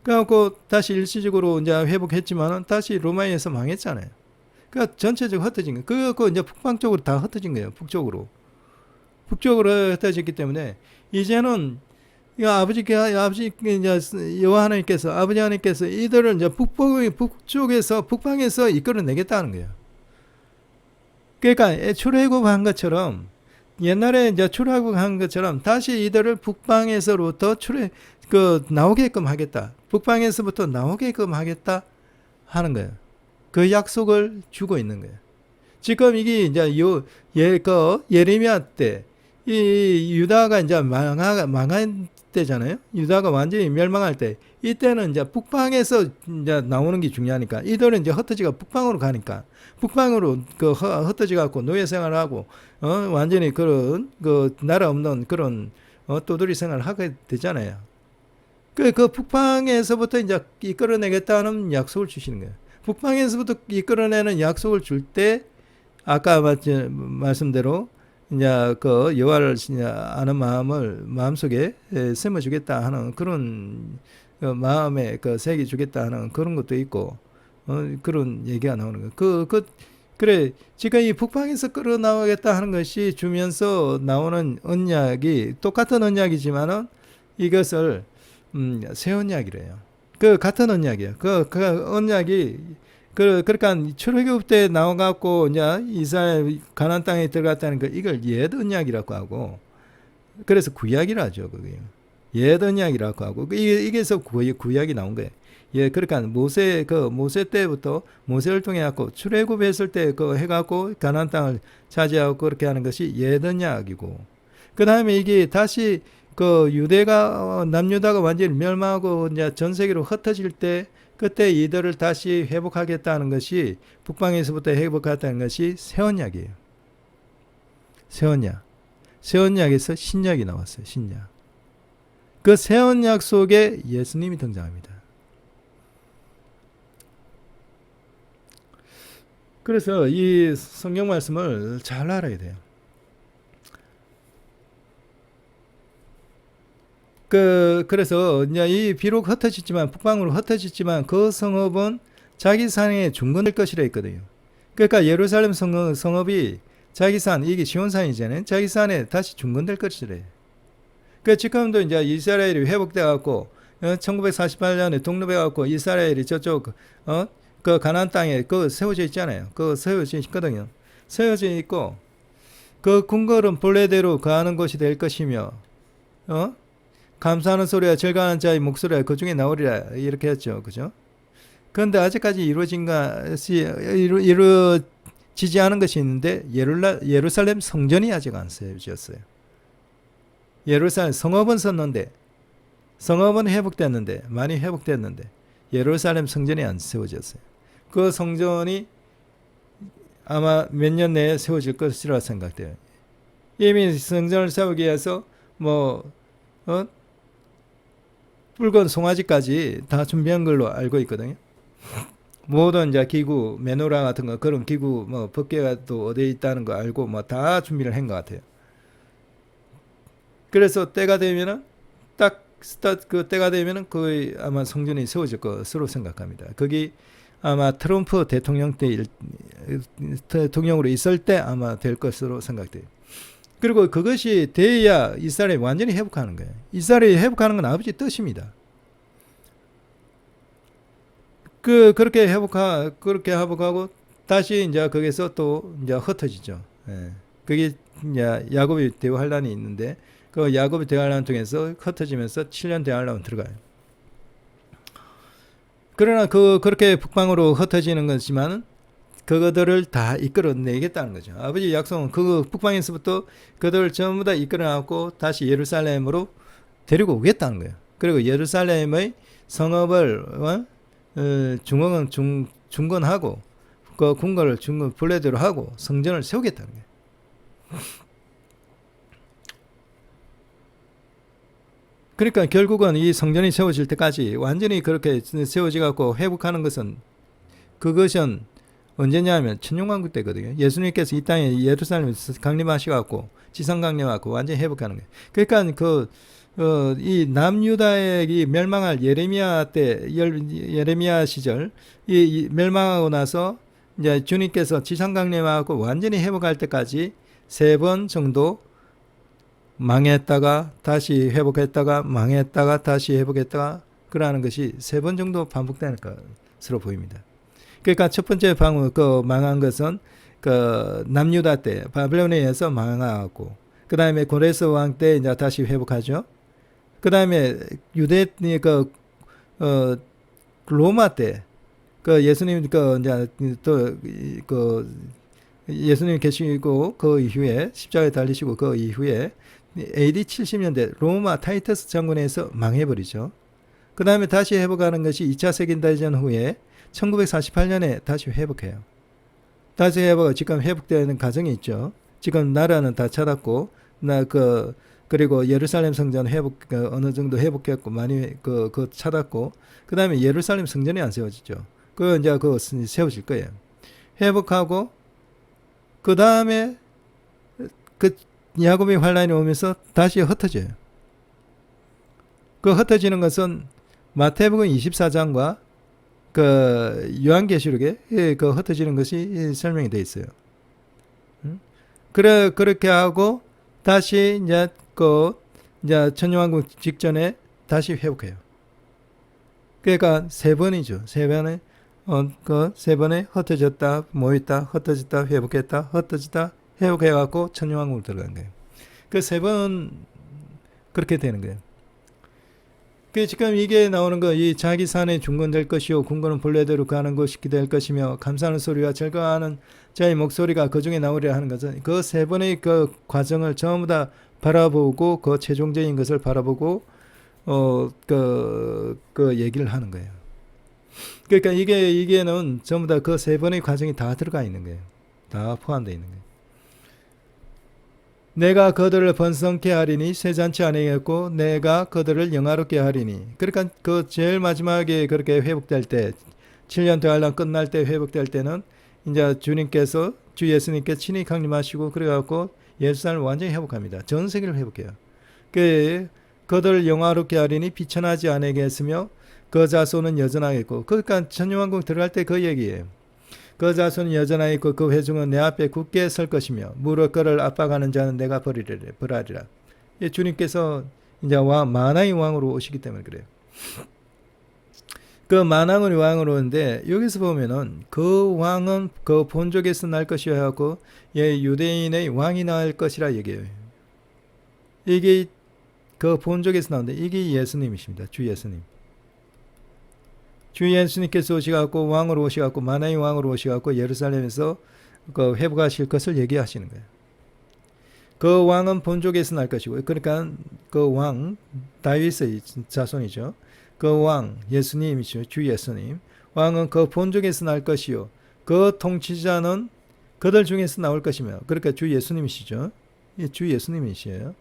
그래갖고 다시 일시적으로 이제 회복했지만은 다시 로마에서 망했잖아요. 그러니까 전체적으로 흩어진 거예요. 그래갖고 이제 북방 쪽으로 다 흩어진 거예요. 북쪽으로 흩어졌기 때문에 이제는 아버지 여호와 하나님께서, 아버지 하나님께서 이들을 이제 북방에서 이끌어내겠다는 거예요. 그러니까 출애굽한 것처럼, 옛날에 이제 출애굽한 것처럼 다시 이들을 북방에서부터 나오게끔 하겠다. 북방에서부터 나오게끔 하겠다 하는 거예요. 그 약속을 주고 있는 거예요. 지금 이게 이제 예레미야 때 이 유다가 이제 망한 때잖아요. 유다가 완전히 멸망할 때, 이때는 이제 북방에서 이제 나오는 게 중요하니까, 이들은 이제 흩어지가 북방으로 가니까, 북방으로 흩어져 갖고 노예 생활하고 완전히 그런 나라 없는 그런 또돌이 생활을 하게 되잖아요. 그 북방에서부터 이제 이끌어내겠다는 약속을 주시는 거예요. 북방에서부터 이끌어내는 약속을 줄 때, 아까 말씀대로 이제 여호와를 아는 마음을 마음속에 심어주겠다 하는 그런 마음에 새겨주겠다 하는 그런 것도 있고, 그런 얘기가 나오는 거예요. 그래, 지금 이 북방에서 끌어나오겠다 하는 것이 주면서 나오는 언약이 똑같은 언약이지만은 이것을 새 언약이래요. 같은 언약이에요. 언약이 그러니까 출애굽 때 나와갖고 이제 이스라엘 가나안 땅에 들어갔다는 이걸 옛 언약이라고 하고, 그래서 구약이라 하죠. 그게 옛 언약이라고 하고, 이게서 구약이 나온 거예요. 예, 그러니까 모세 때부터 모세를 통해 갖고 출애굽했을 때 해갖고 가나안 땅을 차지하고 그렇게 하는 것이 옛 언약이고, 그 다음에 이게 다시 남유다가 완전히 멸망하고 이제 전 세계로 흩어질 때, 그때 이들을 다시 회복하겠다는 것이, 북방에서부터 회복하겠다는 것이 새 언약이에요. 새 언약. 새 언약에서 신약이 나왔어요. 신약. 그 새 언약 속에 예수님이 등장합니다. 그래서 이 성경 말씀을 잘 알아야 돼요. 그래서 이제 비록 흩어졌지만, 북방으로 흩어졌지만 그 성읍은 자기 산에 중건될 것이라 했거든요. 그러니까 예루살렘 성읍이 자기 산, 이게 시온산이잖아요. 자기 산에 다시 중건될 것이래. 그 지금도 이제 이스라엘이 회복돼 갖고 1948년에 독립해 갖고 이스라엘이 저쪽 그 가나안 땅에 그 세워져 있잖아요. 그 세워져 있거든요. 세워져 있고 그 궁궐은 본래대로 거하는 곳이 될 것이며 감사하는 소리와 즐거워하는 자의 목소리가 그 중에 나오리라 이렇게 했죠. 그죠? 그런데 아직까지 이루어지지 않은 것이 있는데 예루살렘 성전이 아직 안 세워졌어요. 예루살렘 성읍은 섰는데 성읍은 회복됐는데 많이 회복됐는데 예루살렘 성전이 안 세워졌어요. 그 성전이 아마 몇 년 내에 세워질 것이라 생각돼요. 이미 성전을 세우기 위해서 붉은 송아지까지 다 준비한 걸로 알고 있거든요. 모든 이제 기구, 메노라 같은 거, 그런 기구, 법계가 또 어디에 있다는 거 알고 다 준비를 한 것 같아요. 그래서 때가 되면은 그 때가 되면은 거의 아마 성전이 세워질 것으로 생각합니다. 거기 아마 트럼프 대통령으로 있을 때 아마 될 것으로 생각돼요. 그리고 그것이 돼야 이스라엘이 완전히 회복하는 거예요. 이스라엘이 회복하는 건 아버지 뜻입니다. 그렇게 회복하고 다시 이제 거기서 또 이제 흩어지죠. 예. 그게 이제 야곱의 대환란이 있는데 그 야곱의 대환란 통해서 흩어지면서 7년 대환란 들어가요. 그러나 그렇게 북방으로 흩어지는 거지만 그것들을 다 이끌어내겠다는 거죠. 아버지 약속은 그 북방에서부터 그들을 전부 다 이끌어내고 다시 예루살렘으로 데리고 오겠다는 거예요. 그리고 예루살렘의 성읍을 중건하고 그 궁궐을 본래대로 하고 성전을 세우겠다는 거예요. 그러니까 결국은 이 성전이 세워질 때까지 완전히 그렇게 세워져 갖고 회복하는 것은 그것은 언제냐면 천년왕국 때거든요. 예수님께서 이 땅에 예루살렘에 강림하셔갖고 지상 강림하고 완전히 회복하는 거예요. 그러니까 이 남유다의 이 멸망할 예레미야 시절 이 멸망하고 나서 이제 주님께서 지상 강림하고 완전히 회복할 때까지 3번 정도 망했다가 다시 회복했다가 망했다가 다시 회복했다가 그러는 것이 3번 정도 반복되는 것으로 보입니다. 그러니까 첫 번째 망한 것은 남유다 때 바벨론에 의해서 망하고 그 다음에 고레스 왕 때 이제 다시 회복하죠. 그 다음에 유대 로마 때 예수님 예수님 계시고 그 이후에 십자가에 달리시고 그 이후에 AD 70년대 로마 타이터스 장군에서 망해버리죠. 그 다음에 다시 회복하는 것이 2차 세계대전 후에 1948년에 다시 회복해요. 다시 지금 회복되는 과정이 있죠. 지금 나라는 다 찾았고, 그리고 예루살렘 성전 어느 정도 회복했고, 많이 찾았고, 그 다음에 예루살렘 성전이 안 세워지죠. 이제 세워질 거예요. 회복하고, 그 다음에 야곱의 환란이 오면서 다시 흩어져요. 흩어지는 것은 마태복음 24장과 요한계시록에 흩어지는 것이 설명이 되어 있어요. 그렇게 하고 다시 이제 천년왕국 직전에 다시 회복해요. 그러니까 3번이죠. 3번에 세 번에 흩어졌다 모였다 흩어졌다 회복했다 흩어졌다 회복해갖고 천년왕국으로 들어간 거예요. 3번 그렇게 되는 거예요. 지금 이게 나오는 거, 이 자기 산에 중건될 것이요 궁궐은 본래대로 가는 것이 될 것이며 감사하는 소리와 즐거워하는 자의 목소리가 그 중에 나오리라 하는 것은 그 3번의 과정을 전부 다 바라보고 최종적인 것을 바라보고 얘기를 하는 거예요. 그러니까 이게는 전부 다 3번의 과정이 다 들어가 있는 거예요. 다 포함되어 있는 거예요. 내가 그들을 번성케 하리니 새 잔치 아니겠고 내가 그들을 영화롭게 하리니. 그러니까 제일 마지막에 그렇게 회복될 때 7년 대환란 끝날 때 회복될 때는 이제 주님께서 주 예수님께 친히 강림하시고 그래갖고 예루살렘을 완전히 회복합니다. 전 세계를 회복해요. 그들을 영화롭게 하리니 비천하지 않게 했으며 그 자손은 여전하겠고. 그러니까 천년왕국 들어갈 때 그 얘기예요. 그 자손은 여전하여 있고 그 회중은 내 앞에 굳게 설 것이며 무릇 그를 압박하는 자는 내가 벌하리라. 주님께서 이제 만왕의 왕으로 오시기 때문에 그래요. 그 만왕의 왕으로 오는데 여기서 보면은 그 왕은 그 본족에서 날 것이라 하고 유대인의 왕이 날 것이라 얘기해요. 이게 그 본족에서 나오는데 이게 예수님이십니다. 주 예수님. 주 예수님께서 오시갖고 왕으로 오시갖고 만왕의 왕으로 오시갖고 예루살렘에서 그 회복하실 것을 얘기하시는 거예요. 그 왕은 본족에서 날 것이고, 그러니까 그 왕 다윗의 자손이죠. 그 왕 예수님이죠. 주 예수님. 왕은 그 본족에서 날 것이요. 그 통치자는 그들 중에서 나올 것이며, 그러니까 주 예수님이시죠. 주 예수님이시에요.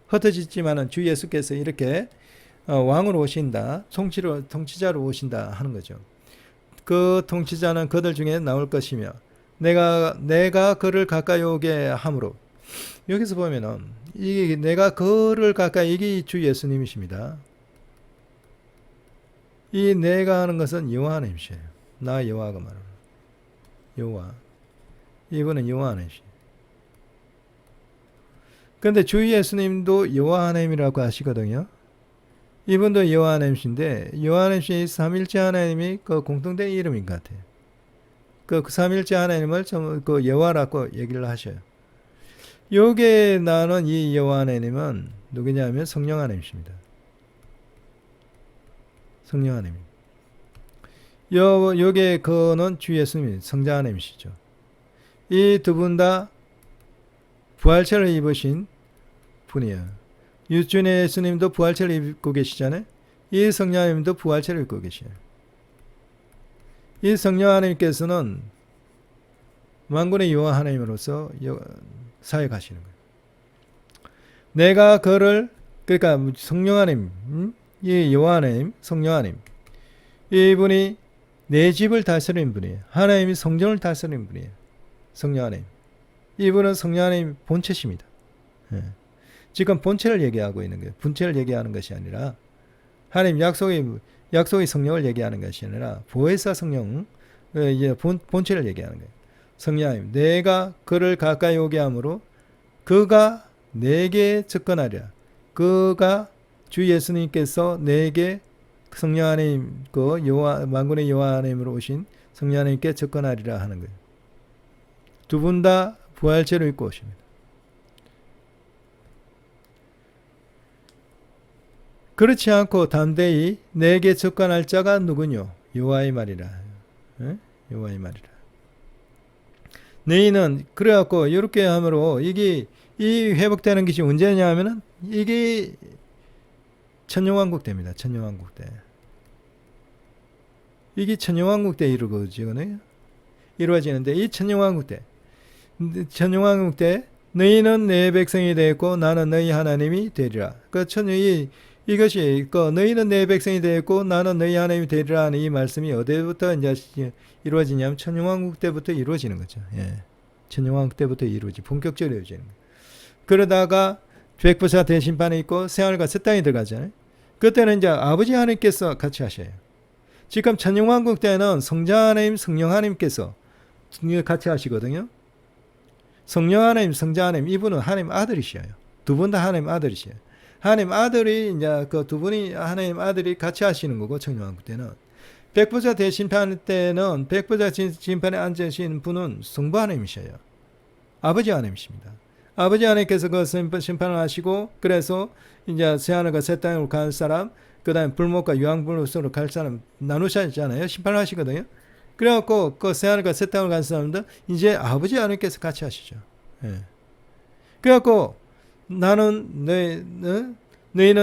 흩어지지만은 주 예수께서 이렇게 왕으로 오신다, 통치자로 오신다 하는 거죠. 그 통치자는 그들 중에 나올 것이며 내가 그를 가까이 오게 함으로. 여기서 보면은 이 내가 그를 가까이, 이게 주 예수님이십니다. 이 내가 하는 것은 여호와 하나님이시에요. 나 여호와가 말하는 여호와. 이분은 여호와 하나님이시에요. 그런데 주 예수님도 여호와 하나님이라고 하시거든요. 이분도 여호와 하나님이신데 여호와 하나님이 삼일째 하나님이 그 공통된 이름인 것 같아요. 그 삼일째 하나님을 그 여호와라고 얘기를 하셔요. 요게 나는 이 여호와 하나님은 누구냐면 성령 하나님이십니다. 성령 하나님. 요게 그는 주 예수님 성자 하나님이시죠. 이 두 분 다 부활체를 입으신 분이에요. 유준의 예수님도 부활체를 입고 계시잖아요. 이 성령 하나님도 부활체를 입고 계셔요. 이 성령 하나님께서는 만군의 여호와 하나님으로서 사역하시는 거예요. 내가 그를, 그러니까 성령 하나님, 이 여호와 하나님, 성령 하나님, 이분이 내 집을 다스리는 분이에요. 하나님이 성전을 다스리는 분이에요. 성령 하나님. 이분은 성령 하나님 본체십니다. 예. 지금 본체를 얘기하고 있는 거예요. 분체를 얘기하는 것이 아니라 하나님 약속의 성령을 얘기하는 것이 아니라 보혜사 성령, 이제 본체를 얘기하는 거예요. 성령 하나님, 내가 그를 가까이 오게 함으로 그가 내게 접근하리라. 그가 주 예수님께서 내게 성령 하나님, 그 여호와 만군의 여호와 하나님으로 오신 성령 하나님께 접근하리라 하는 거예요. 두 분 다 부활체로 입고 오십니다. 그렇지 않고 담대히 내게 접근할 자가 누구뇨? 여호와의 말이라. 여호와의 말이라. 너희는 그래갖고 이렇게 함으로 이 회복되는 것이 언제냐 하면은 이게 천년왕국 때입니다. 천년왕국 때. 이게 천년왕국 때 이루어지는데 이 천년왕국 때 너희는 내 백성이 되었고 나는 너희 하나님이 되리라. 그 이것이 너희는 내 백성이 되었고 나는 너희 하나님이 되리라 하는 이 말씀이 어디부터 이제 이루어지냐면 천년왕국 때부터 이루어지는 거죠. 예. 천년왕국 때부터 본격적으로 이루어지는 거예요. 그러다가 백보사 대심판이 있고 생활과 새 땅에 들어가잖아요. 그때는 이제 아버지 하나님께서 같이 하셔요. 지금 천년왕국 때는 성자 하나님, 성령 하나님께서 같이 하시거든요. 성령 하나님, 성자 하나님, 이분은 하나님 아들이셔요. 두 분 다 하나님 아들이셔요. 하나님 아들이 이제 그 두 분이 하나님 아들이 같이 하시는 거고, 천년왕국 때는. 백보자 대심판 때는 백보자 심판에 앉으신 분은 성부 하나님이셔요. 아버지 하나님이십니다. 아버지 하나님께서 그 심판을 하시고, 그래서 이제 새하늘과 새 땅으로 갈 사람, 그 다음에 불못과 유황불못으로 갈 사람 나누셨잖아요. 심판을 하시거든요. 그래갖고 그 새하늘과 새 땅으로 간 사람들 이제 아버지 하나님께서 같이 하시죠. 예. 그래갖고 너희는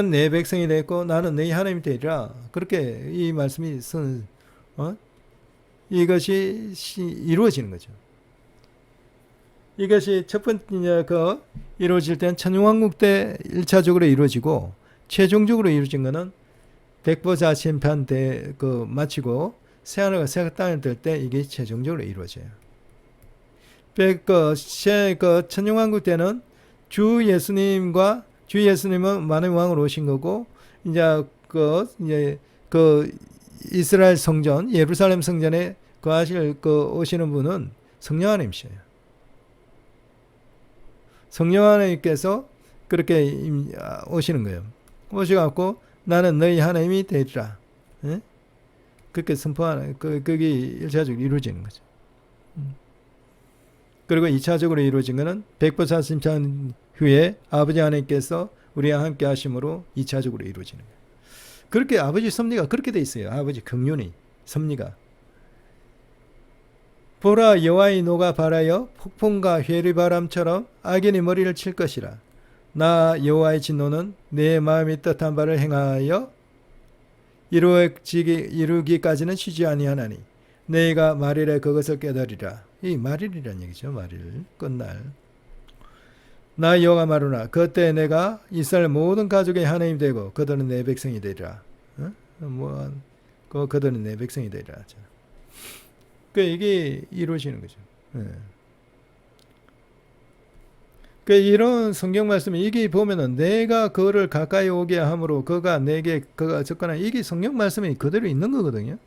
내 백성이 되었고 나는 너희 하나님이 되리라. 그렇게 이 말씀이 이것이 이루어지는 거죠. 이것이 첫 번째 이루어질 때는 천년왕국 때 1차적으로 이루어지고 최종적으로 이루어진 것은 백보자 심판 때 마치고 새하늘과 새 땅을 들 때 이게 최종적으로 이루어져요. 천년왕국 때는 주 예수님은 만왕의 왕으로 오신 거고, 이제 이스라엘 성전, 예루살렘 성전에 오시는 분은 성령 하나님이셔요. 성령 하나님께서 그렇게 오시는 거예요. 오셔갖고 나는 너희 하나님이 되리라. 예? 그렇게 선포하는, 그게 1차적으로 이루어지는 거죠. 그리고 2차적으로 이루어진 것은 백보사 심찬 후에 아버지 하나님께서 우리와 함께 하심으로 2차적으로 이루어지는 거예요. 그렇게 아버지 섭리가 그렇게 돼 있어요. 아버지 긍휼이 섭리가. 보라, 여호와의 노가 발하여 폭풍과 회리바람처럼 악인의 머리를 칠 것이라. 나 여호와의 진노는 내 마음이 뜻한 바를 행하여 이루기까지는 쉬지 아니하나니 내가 말일에 그것을 깨달으리라. 이 말일이란 얘기죠. 말일, 끝날. 나 여호와가 말하노라. 그때 내가 이스라엘 모든 가족의 하나님 되고 그들은 내 백성이 되리라. 그들은 내 백성이 되리라. 이게 이루어지는 거죠. 이런 성경 말씀이 이게 보면은 내가 그를 가까이 오게 함으로 그가 접근한 이게 성경 말씀이 그대로 있는 거거든요.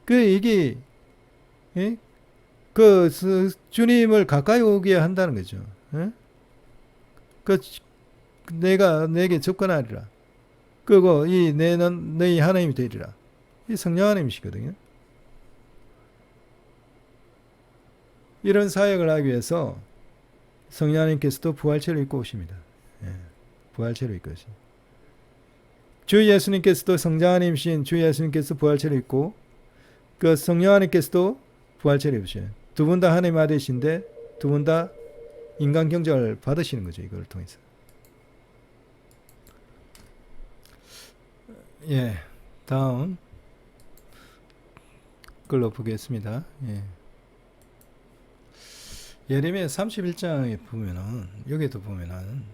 이게 주님을 가까이 오게 한다는 거죠. 내가 내게 접근하리라. 그리고 내는 너희 하나님이 되리라. 이 성령 하나님이시거든요. 이런 사역을 하기 위해서 성령 하나님께서도 부활체로 입고 오십니다. 부활체로 입고 오십니다. 주 예수님께서도 성자 하나님이신 주 예수님께서 부활체로 입고 그 성령 하나님께서도 부활체로 입으셔요. 두 분 다 하나님 아들이신데 두 분 다 인간 경작을 받으시는 거죠. 이걸 통해서. 다음 걸로 보겠습니다. 예레미야 31장에 보면은 여기도 보면은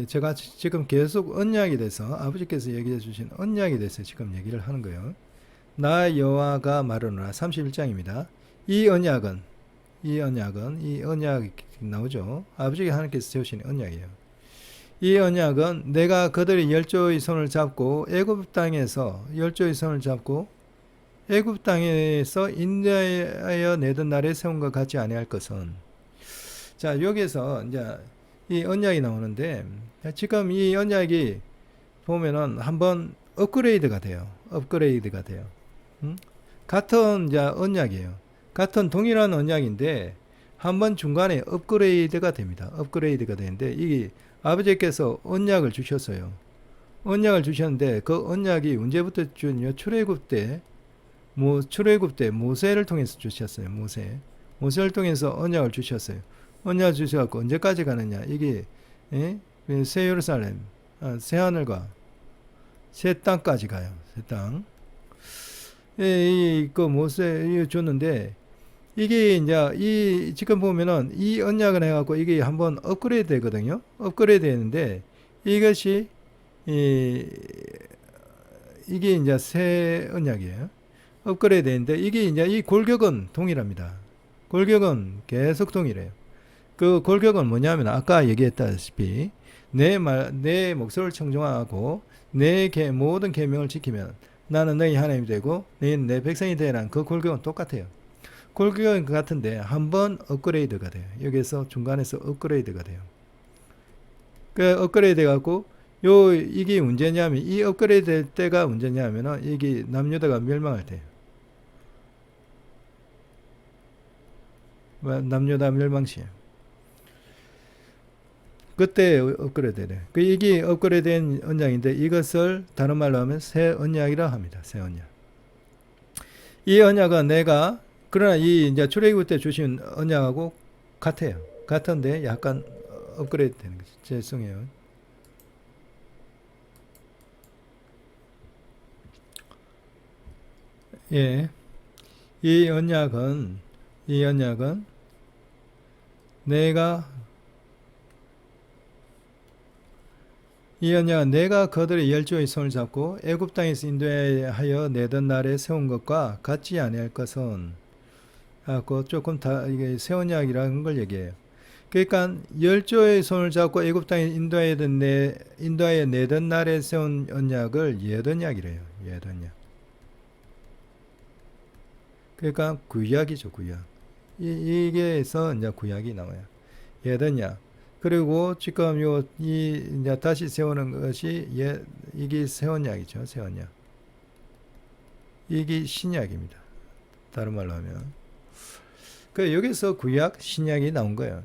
제가 지금 계속 언약에 대해서 아버지께서 얘기해 주신 언약에 대해서 지금 얘기를 하는 거예요. 나 여호와가 말하노라 31장입니다. 이 언약이 나오죠. 아버지가 하나님께서 세우신 언약이에요. 이 언약은 내가 그들의 열조의 손을 잡고 애굽 땅에서 인도하여 내던 날에 세운 것 같지 아니할 것은. 자, 여기서 이제 이 언약이 나오는데 지금 이 언약이 보면은 한번 업그레이드가 돼요. 같은 이제 언약이에요. 같은 동일한 언약인데 한번 중간에 업그레이드가 됩니다. 업그레이드가 되는데 이게 아버지께서 언약을 주셨어요. 언약을 주셨는데 그 언약이 언제부터 주셨냐? 출애굽 때 모세를 통해서 주셨어요. 모세를 통해서 언약을 주셨어요. 언약을 주셔갖고 언제까지 가느냐? 이게 새 예루살렘, 새 하늘과 새 땅까지 가요. 새 땅. 그 모세 줬는데 이게 이제 지금 보면은 이 언약을 해갖고 이게 한번 업그레이드 되거든요. 업그레이드 되는데 이것이 이게 이제 새 언약이에요. 업그레이드 되는데 이게 이제 이 골격은 동일합니다. 골격은 계속 동일해요. 그 골격은 뭐냐면 아까 얘기했다시피 내 목소리를 청종하고 내 모든 계명을 지키면 나는 너희 하나님이 되고 너희는 내 백성이 되라는 그 골격은 똑같아요. 골격은 같은데 한번 업그레이드가 돼요. 여기서 중간에서 업그레이드가 돼요. 그 업그레이드 돼갖고 이게 문제냐면 이 업그레이드 될 때가 문제냐면은 이게 남유다가 멸망할 때예요. 남유다 멸망시에요. 그때 업그레이드 돼요. 이게 업그레이드된 언약인데 이것을 다른 말로 하면 새 언약이라 합니다. 새 언약. 이 언약은 그러나 이제 출애굽 때 주신 언약하고 같아요. 같은데 약간 업그레이드 되는 거죠. 죄송해요. 이 언약은 내가 그들의 열조의 손을 잡고 애굽 땅에서 인도하여 내던 날에 세운 것과 같지 아니할 것은 하고 조금 이게 새 언약이라는 걸 얘기해요. 그러니까 열조의 손을 잡고 애굽 땅에 인도하여 내던 날에 세운 언약을 예언약이래요. 예언약. 그러니까 구약이죠, 구약. 이게서 이제 구약이 나와요. 예언약. 그리고 지금 이제 다시 세우는 것이 이게 새 언약이죠, 새 언약. 이게 신약입니다. 다른 말로 하면. 그 여기서 구약, 신약이 나온 거예요.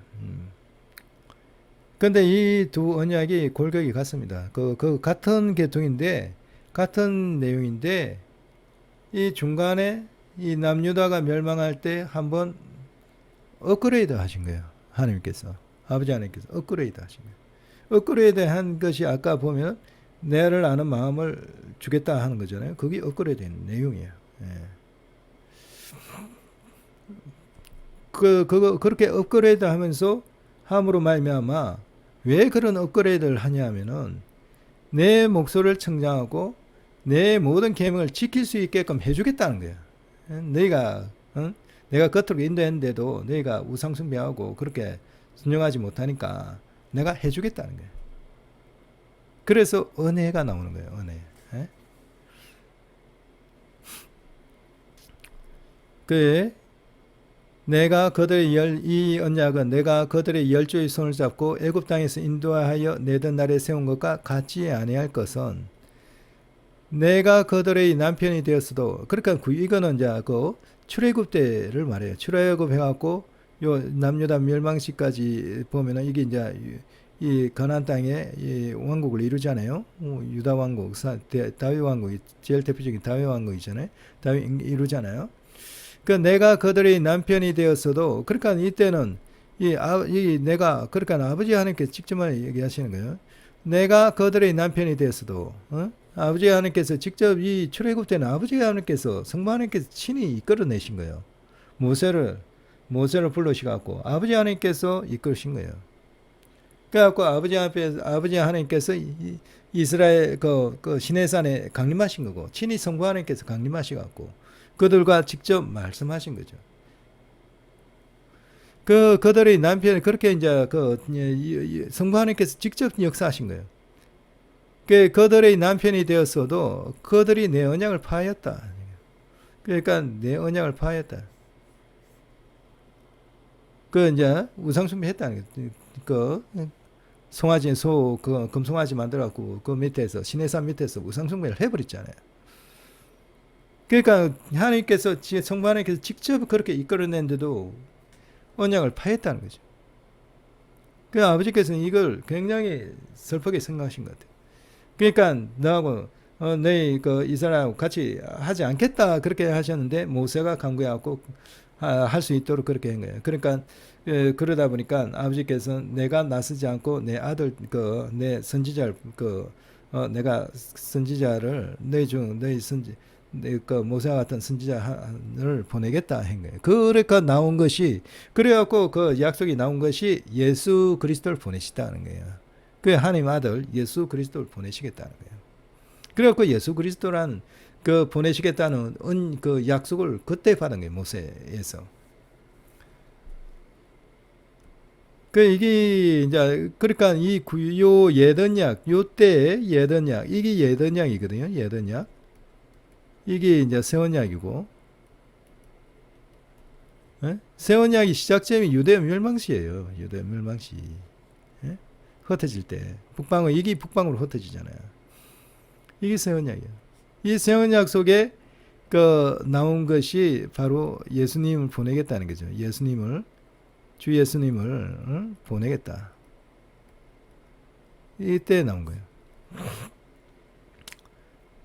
근데 이 두 언약이 골격이 같습니다. 그 같은 계통인데, 같은 내용인데, 이 중간에 이 남유다가 멸망할 때 한번 업그레이드 하신 거예요. 하나님께서. 아버지 하나님께서 업그레이드 하신 거예요. 업그레이드 한 것이 아까 보면 내를 아는 마음을 주겠다 하는 거잖아요. 그게 업그레이드 된 내용이에요. 예. 그렇게 업그레이드 하면서 함으로 말미암아 왜 그런 업그레이드를 하냐면은 내 목소리를 청정하고 내 모든 계명을 지킬 수 있게끔 해주겠다는 거야. 내가 겉으로 인도했는데도 너희가 우상숭배하고 그렇게 순종하지 못하니까 내가 해주겠다는 거야. 그래서 은혜가 나오는 거예요. 은혜. 예? 이 언약은 내가 그들의 열조의 손을 잡고 애굽 땅에서 인도하여 내던 날에 세운 것과 같지 아니할 것은 내가 그들의 남편이 되었어도. 그러니까 이거는 이제 그 출애굽 때를 말해요. 출애굽 해갖고 요 남유다 멸망시까지 보면은 이게 이제 이 가나안 땅에 이 왕국을 이루잖아요. 유다 왕국, 다윗 왕국, 제일 대표적인 다윗 왕국이잖아요. 다윗 이루잖아요. 그 내가 그들의 남편이 되었어도. 그러니까 이때는 내가 그러니까 아버지 하나님께서 직접 얘기하시는 거예요. 내가 그들의 남편이 되었어도. 아버지 하나님께서 직접 이 출애굽 때는 아버지 하나님께서 성부 하나님께서 친히 이끌어내신 거예요. 모세를 불러시갖고 아버지 하나님께서 이끌으신 거예요. 그래갖고 아버지 하나님께서 이스라엘 그 시내산에 강림하신 거고, 친히 성부 하나님께서 강림하시갖고 그들과 직접 말씀하신 거죠. 그들의 남편이 그렇게 이제 성부 하나님께서 직접 역사하신 거예요. 그들의 남편이 되었어도 그들이 내 언약을 파하였다. 그러니까 내 언약을 파하였다. 이제 우상숭배 했다는 거. 송아지 금송아지 만들어갖고 그 밑에서 시내산 밑에서 우상숭배를 해버렸잖아요. 그러니까 하나님께서 성부 하나님께서 직접 그렇게 이끌어낸데도 언약을 파했다는 거죠. 그 아버지께서는 이걸 굉장히 슬프게 생각하신 것 같아요. 그러니까 너하고 너희 이스라엘하고 같이 하지 않겠다 그렇게 하셨는데 모세가 강구해갖고 할 수 있도록 그렇게 한 거예요. 그러니까 그러다 보니까 아버지께서는 내가 나서지 않고 내 아들 내 선지자를 내가 선지자를 너희 선지 모세와 같은 선지자를 보내겠다 한 거예요. 그러니까 나온 것이 그래갖고 그 약속이 나온 것이 예수 그리스도를 보내시다는 거예요. 그 하나님 아들 예수 그리스도를 보내시겠다는 거예요. 그래갖고 예수 그리스도란 보내시겠다는 그 약속을 그때 받은 거예요. 모세에서. 이게 이제 그러니까 요 예언약 요때 예언약 이게 예언약이거든요. 예언약. 이게 이제 새 언약이고. 새 언약이 시작점이 유대 멸망시예요. 유대 멸망시. 흩어질 때 이게 북방으로 흩어지잖아요. 이게 새 언약이에요. 이 새 언약 속에 나온 것이 바로 예수님을 보내겠다는 거죠. 주 예수님을 보내겠다. 이때 나온 거예요.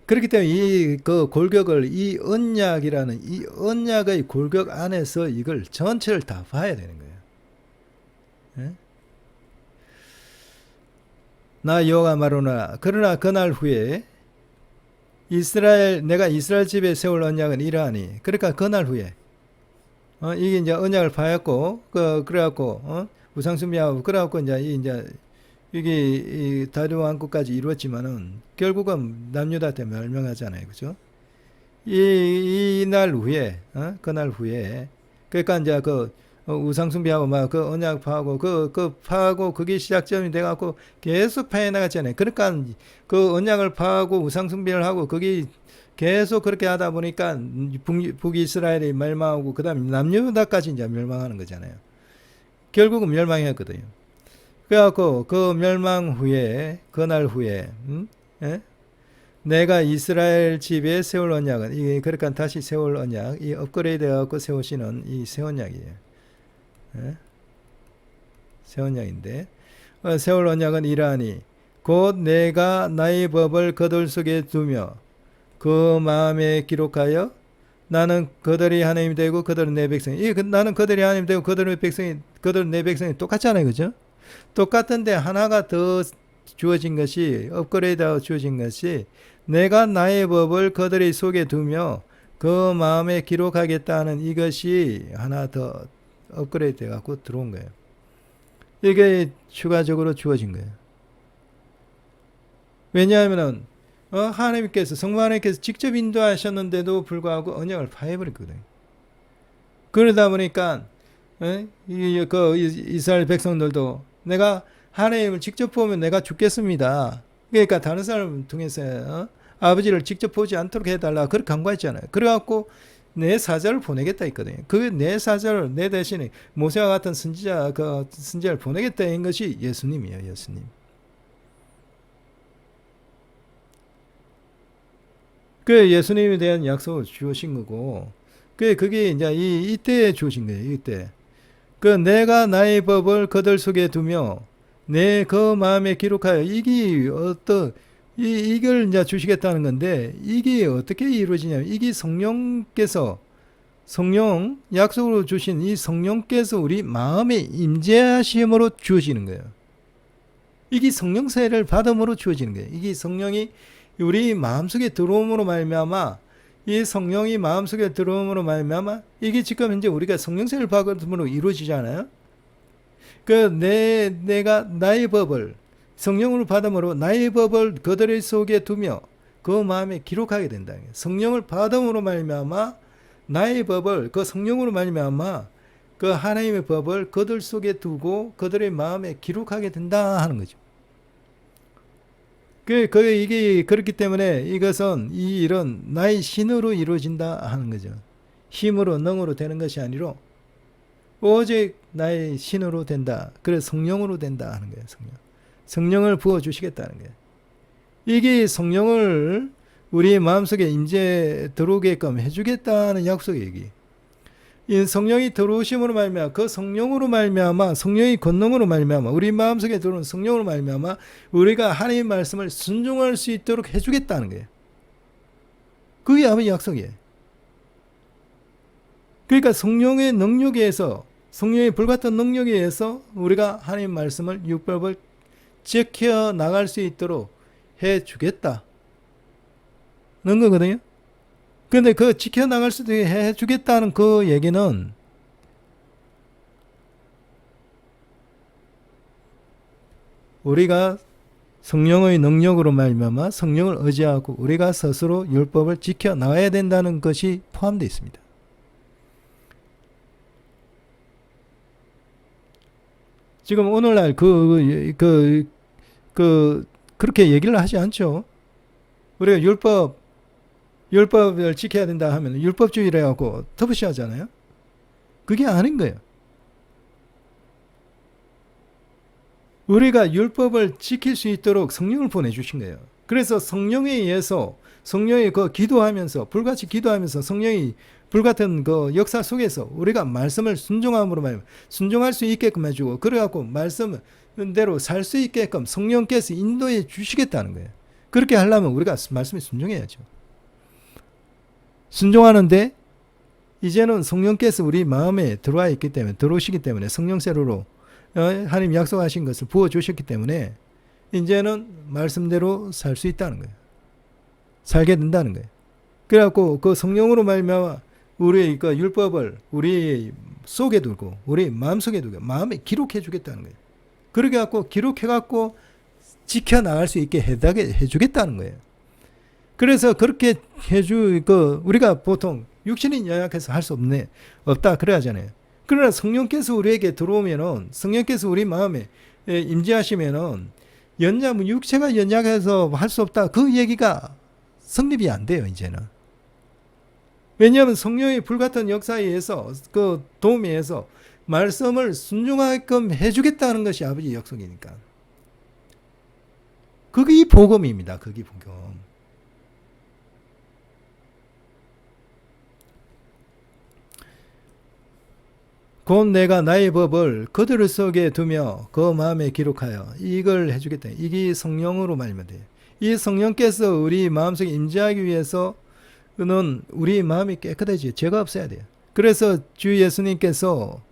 그렇기 때문에 이 골격을 이 언약이라는 이 언약의 골격 안에서 이걸 전체를 다 봐야 되는 거예요. 예? 나 여호와 마로나 그러나 그날 후에 내가 이스라엘 집에 세울 언약은 이러하니. 그러니까 그날 후에 이게 이제 언약을 파였고 그래갖고 우상숭배하고 그래갖고 이제 이게 다윗 왕국까지 이루었지만은 결국은 남유다 때 멸망하잖아요, 그죠? 이날 후에 그날 후에 그러니까 이제 우상숭배하고 막 그 언약 파하고 그 파하고 그게 시작점이 돼갖고 계속 파해 나갔잖아요. 그러니까 그 언약을 파하고 우상숭배를 하고 그게 계속 그렇게 하다 보니까 북이스라엘이 멸망하고 그다음 남유다까지 이제 멸망하는 거잖아요. 결국은 멸망했거든요. 그래갖고 그 멸망 후에 그날 후에 예? 내가 이스라엘 집에 세울 언약은 이게 그러니까 다시 세울 언약 이 업그레이드해갖고 세우시는 이 새 언약이에요. 예? 새 언약인데 세울 언약은 이러하니 곧 내가 나의 법을 그들 속에 두며 그 마음에 기록하여 나는 그들이 하나님이 되고 그들은 내 백성이 나는 그들이 하나님 되고 그들은 백성이 그들은 내 백성이 똑같잖아요. 그죠? 똑같은데 하나가 더 주어진 것이 업그레이드하고 주어진 것이 내가 나의 법을 그들의 속에 두며 그 마음에 기록하겠다는 이것이 하나 더 업그레이드 돼갖고 들어온 거예요. 이게 추가적으로 주어진 거예요. 왜냐하면은 하나님께서 성부 하나님께서 직접 인도하셨는데도 불구하고 언약을 파해버렸거든요. 그러다 보니까 이스라엘 백성들도 내가 하나님을 직접 보면 내가 죽겠습니다. 그러니까 다른 사람을 통해서 아버지를 직접 보지 않도록 해달라 그렇게 간구했잖아요. 그래갖고 내 사자를 보내겠다 했거든요. 그 내 사자를 내 대신에 모세와 같은 선지자를 보내겠다는 것이 예수님이에요. 예수님. 그 예수님에 대한 약속을 주신 거고, 그게 이제 이때에 주신 거예요. 이때. 내가 나의 법을 그들 속에 두며 내 그 마음에 기록하여 이걸 이제 주시겠다는 건데 이게 어떻게 이루어지냐면 이게 성령 약속으로 주신 이 성령께서 우리 마음에 임재하심으로 주어지는 거예요. 이게 성령세를 받음으로 주어지는 거예요. 이게 성령이 우리 마음속에 들어옴으로 말미암아 이 성령이 마음속에 들어옴으로 말미암아 이게 지금 현재 우리가 성령세를 받음으로 이루어지잖아요. 내가 나의 법을 성령으로 받음으로 나의 법을 그들의 속에 두며 그 마음에 기록하게 된다. 성령을 받음으로 말미암아 나의 법을 그 성령으로 말미암아 그 하나님의 법을 그들 속에 두고 그들의 마음에 기록하게 된다 하는 거죠. 이게 그렇기 때문에 이것은 이 일은 나의 신으로 이루어진다 하는 거죠. 힘으로 능으로 되는 것이 아니라 오직 나의 신으로 된다. 그래서 성령으로 된다 하는 거예요. 성령을 부어주시겠다는 거예요. 이게 성령을 우리 마음속에 임재 들어오게끔 해주겠다는 약속이에요. 이 성령이 들어오심으로 말미암아 그 성령으로 말미암아 성령의 권능으로 말미암아 우리 마음속에 들어오는 성령으로 말미암아 우리가 하나님의 말씀을 순종할 수 있도록 해주겠다는 거예요. 그게 아버지 약속이에요. 그러니까 성령의 능력에 의해서 성령의 불같은 능력에 의해서 우리가 하나님의 말씀을 율법을 지켜 나갈 수 있도록 해주겠다 는 거거든요. 근데 그 지켜나갈 수도 해주겠다는 그 얘기는 우리가 성령의 능력으로 말미암아 성령을 의지하고 우리가 스스로 율법을 지켜나가야 된다는 것이 포함되어 있습니다. 지금 오늘날 그렇게 얘기를 하지 않죠. 우리가 율법을 지켜야 된다 하면 율법주의를 해갖고 터부시하잖아요. 그게 아닌 거예요. 우리가 율법을 지킬 수 있도록 성령을 보내주신 거예요. 그래서 성령에 의해서 성령이 기도하면서 불같이 기도하면서 성령이 불같은 그 역사 속에서 우리가 말씀을 순종함으로 말하면 순종할 수 있게끔 해주고 그래갖고 말씀대로 살 수 있게끔 성령께서 인도해 주시겠다는 거예요. 그렇게 하려면 우리가 말씀에 순종해야죠. 순종하는데 이제는 성령께서 우리 마음에 들어와 있기 때문에 들어오시기 때문에 성령세로로 하나님 약속하신 것을 부어주셨기 때문에 이제는 말씀대로 살 수 있다는 거예요. 살게 된다는 거예요. 그래갖고 그 성령으로 말미암아 우리의 그 율법을 우리 속에 두고 우리 마음속에 두고 마음에 기록해 주겠다는 거예요. 그렇게 갖고 기록해 갖고 지켜나갈 수 있게 해주겠다는 거예요. 그래서 그렇게 우리가 보통 육신이 연약해서 할 수 없다 그래 하잖아요. 그러나 성령께서 우리에게 들어오면은, 성령께서 우리 마음에 임재하시면은 육체가 연약해서 할 수 없다, 그 얘기가 성립이 안 돼요 이제는. 왜냐하면 성령의 불같은 역사에 의해서, 그 도움에 의해서 말씀을 순종하게끔 해주겠다는 것이 아버지의 약속이니까. 그게 복음입니다. 그게 복음. 곧 내가 나의 법을 그들 속에 두며 그 마음에 기록하여 이걸 해주겠다. 이게 성령으로 말하면 돼요. 이 성령께서 우리 마음속에 임재하기 위해서는 우리 마음이 깨끗해져요. 죄가 없어야 돼요. 그래서 주 예수님께서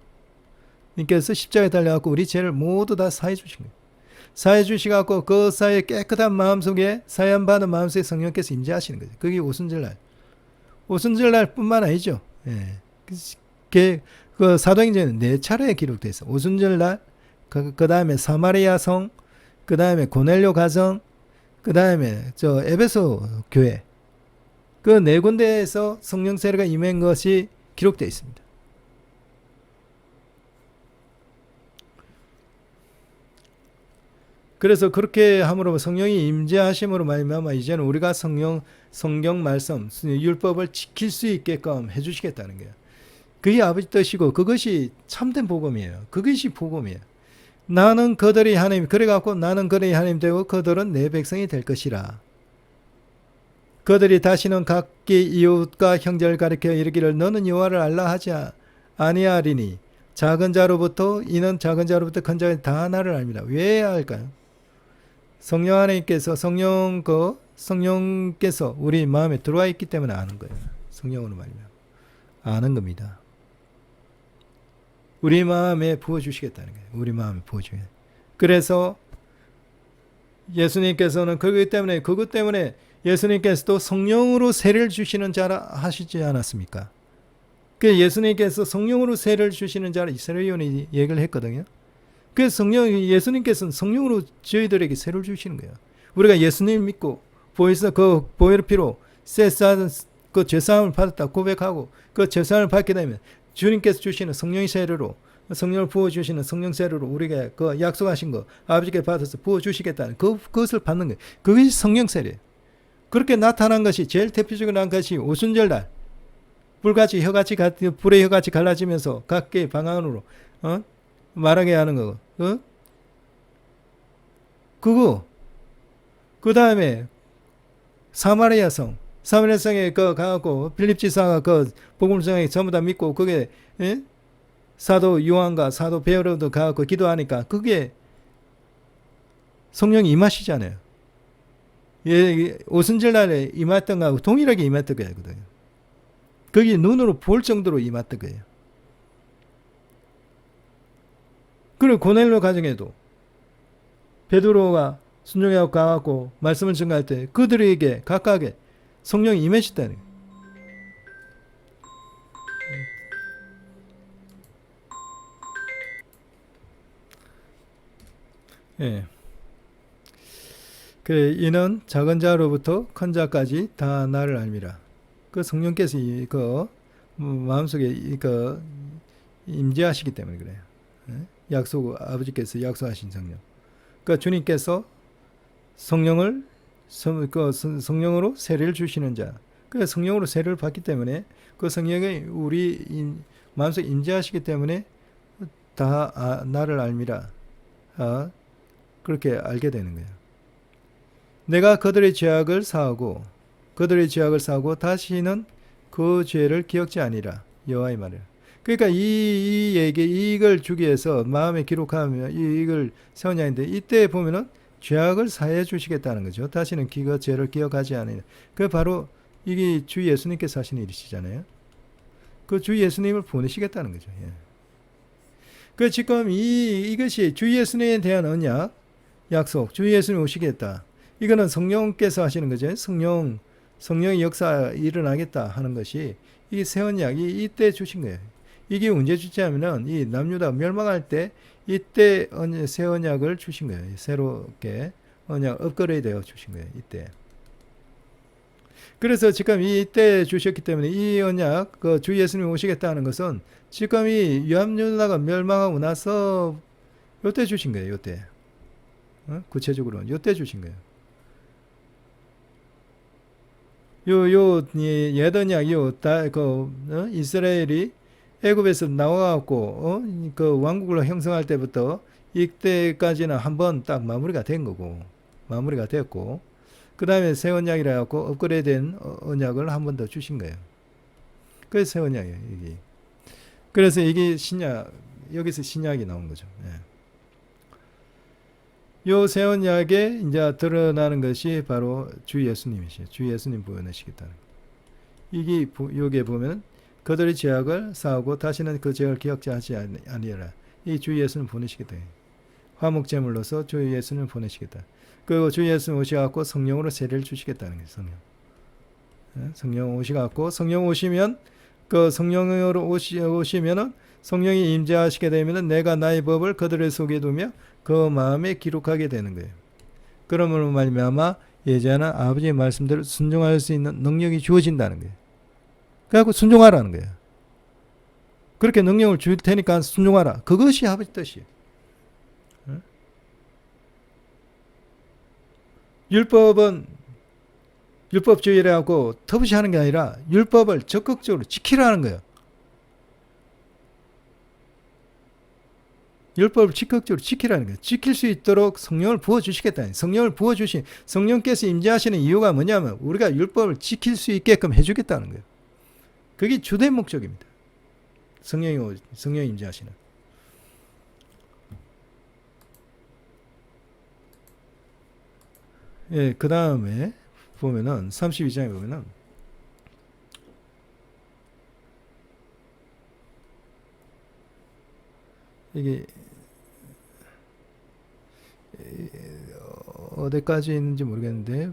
십자가에 달려갖고 우리 죄를 모두 다 사해 주신 거예요. 사해 주시갖고 그 사이에 깨끗한 마음속에, 사함 받은 마음속에 성령께서 임재하시는 거죠. 그게 오순절날. 오순절날 뿐만 아니죠. 예. 그 사도행전에 4차례에 기록되어 있어요. 오순절날, 그 다음에 사마리아 성, 그 다음에 고넬료 가정, 그 다음에 에베소 교회. 그 4군데에서 성령 세례가 임한 것이 기록되어 있습니다. 그래서 그렇게 함으로 성령이 임재하심으로 말미암아 이제는 우리가 성경 말씀, 율법을 지킬 수 있게끔 해주시겠다는 거예요. 그게 아버지 뜻이고 그것이 참된 복음이에요. 그것이 복음이에요. 나는 그들이 하나님, 그래갖고 나는 그들이 하나님 되고 그들은 내 백성이 될 것이라. 그들이 다시는 각기 이웃과 형제를 가리켜 이르기를 너는 여호와를 알라 하지 아니하리니 작은 자로부터 이는 작은 자로부터 큰 자까지 다 나를 압니다. 왜 알까요? 성령 하나님께서 성령께서 우리 마음에 들어와 있기 때문에 아는 거예요. 성령으로 말이면 아는 겁니다. 우리 마음에 부어주시겠다는 거예요. 우리 마음에 부어주게. 그래서 예수님께서는 그것 때문에 예수님께서도 성령으로 세례를 주시는 자라 하시지 않았습니까? 그 예수님께서 성령으로 세례를 주시는 자라 이스라엘인이 얘기를 했거든요. 그래서 예수님께서는 성령으로 저희들에게 세례를 주시는 거예요. 우리가 예수님 믿고 그 보혈의 피로 그 죄사함을 받았다 고백하고 그 죄사함을 받게 되면 주님께서 주시는 성령의 세례로, 성령을 부어주시는 성령 세례로 우리가 그 약속하신 거 아버지께 받아서 부어주시겠다는 그것을 받는 거예요. 그것이 성령 세례예요. 그렇게 나타난 것이, 제일 대표적으로 난 것이 오순절날 불의 혀같이 갈라지면서 각기 방언으로 말하게 하는 거. 그거. 그 다음에 사마리아 성에 가갖고 필립 지사가 그 복음을 전하게 전부 다 믿고 그게 사도 요한과 사도 베드로도 가갖고 기도하니까 그게 성령이 임하시잖아요. 오순절날에 임했던 거하고 동일하게 임했던 거거든요. 거기 눈으로 볼 정도로 임했던 거예요. 그리고 고넬료 가정에도 베드로가 순종하고 가갖고 말씀을 전가할 때 그들에게 각각의 성령이 임하셨다는 거예요. 예. 그래, 이는 작은 자로부터 큰 자까지 다 나를 알미라. 그 성령께서 마음속에 임재하시기 때문에 그래요. 아버지께서 약속하신 성령. 그러니까 주님께서 성령으로 세례를 주시는 자. 그 성령으로 세례를 받기 때문에 그 성령이 우리 마음속에 임재하시기 때문에 다 나를 알미라. 그렇게 알게 되는 거예요. 내가 그들의 죄악을 사하고 다시는 그 죄를 기억지 아니라. 여호와의 말이라. 그러니까 이걸 주기 위해서 마음에 기록하면 이걸 세우냐 했는데 이때 보면은 죄악을 사해 주시겠다는 거죠. 다시는 그 죄를 기억하지 않으라. 그 바로 이게 주 예수님께서 하시는 일이시잖아요. 그 주 예수님을 보내시겠다는 거죠. 예. 그 지금 이것이 주 예수님에 대한 언약, 약속, 주 예수님 오시겠다. 이거는 성령께서 하시는 거죠. 성령의 역사 일어나겠다 하는 것이 이 새 언약이 이때 주신 거예요. 이게 언제 주냐면은 이 남유다가 멸망할 때 이때 새 언약을 주신 거예요. 새롭게 언약 업그레이드 되어 주신 거예요. 이때. 그래서 지금 이때 주셨기 때문에 이 언약, 그 주 예수님 오시겠다는 것은 지금 이 유합유다가 멸망하고 나서 요때 주신 거예요. 요때. 구체적으로 요때 주신 거예요. 옛 언약, 이스라엘이 애굽에서 나와갖고, 그 왕국을 형성할 때부터 이때까지는 한번 딱 마무리가 된 거고, 마무리가 됐고, 그 다음에 새 언약이라 갖고 업그레이드된 언약을 한 번 더 주신 거예요. 그래서 새 언약이에요, 이게. 그래서 이게 신약, 여기서 신약이 나온 거죠. 예. 요 새 언약에 이제 드러나는 것이 바로 주 예수님이시죠. 주 예수님 보여내시겠다는 거. 이게 여기에 보면 그들의 죄악을 사하고 다시는 그 죄를 기억하지 아니하라. 이 주 예수님 보내시겠다. 화목제물로서 주 예수님 보내시겠다. 그리고 주 예수님 오셔갖고 성령으로 세례를 주시겠다는 거예요. 성령. 성령 오셔갖고 성령 오시면 그 성령으로 오시면은 성령이 임재하시게 되면은 내가 나의 법을 그들의 속에 두며 그 마음에 기록하게 되는 거예요. 그러므로 말미암아 예전에는 아버지의 말씀대로 순종할 수 있는 능력이 주어진다는 거예요. 그래갖고 순종하라는 거예요. 그렇게 능력을 줄 테니까 순종하라. 그것이 아버지 뜻이에요. 율법은 율법주의라고 터부시 하는 게 아니라 율법을 적극적으로 지키라는 거예요. 율법을 적극적으로 지키라는 거예요. 지킬 수 있도록 성령을 부어주시겠다. 성령을 부어주신 성령께서 임재하시는 이유가 뭐냐면 우리가 율법을 지킬 수 있게끔 해주겠다는 거예요. 그게 주된 목적입니다. 성령이 임재하시는. 예, 그 다음에 보면은 32장에 보면은 이게 어디까지 있는지 모르겠는데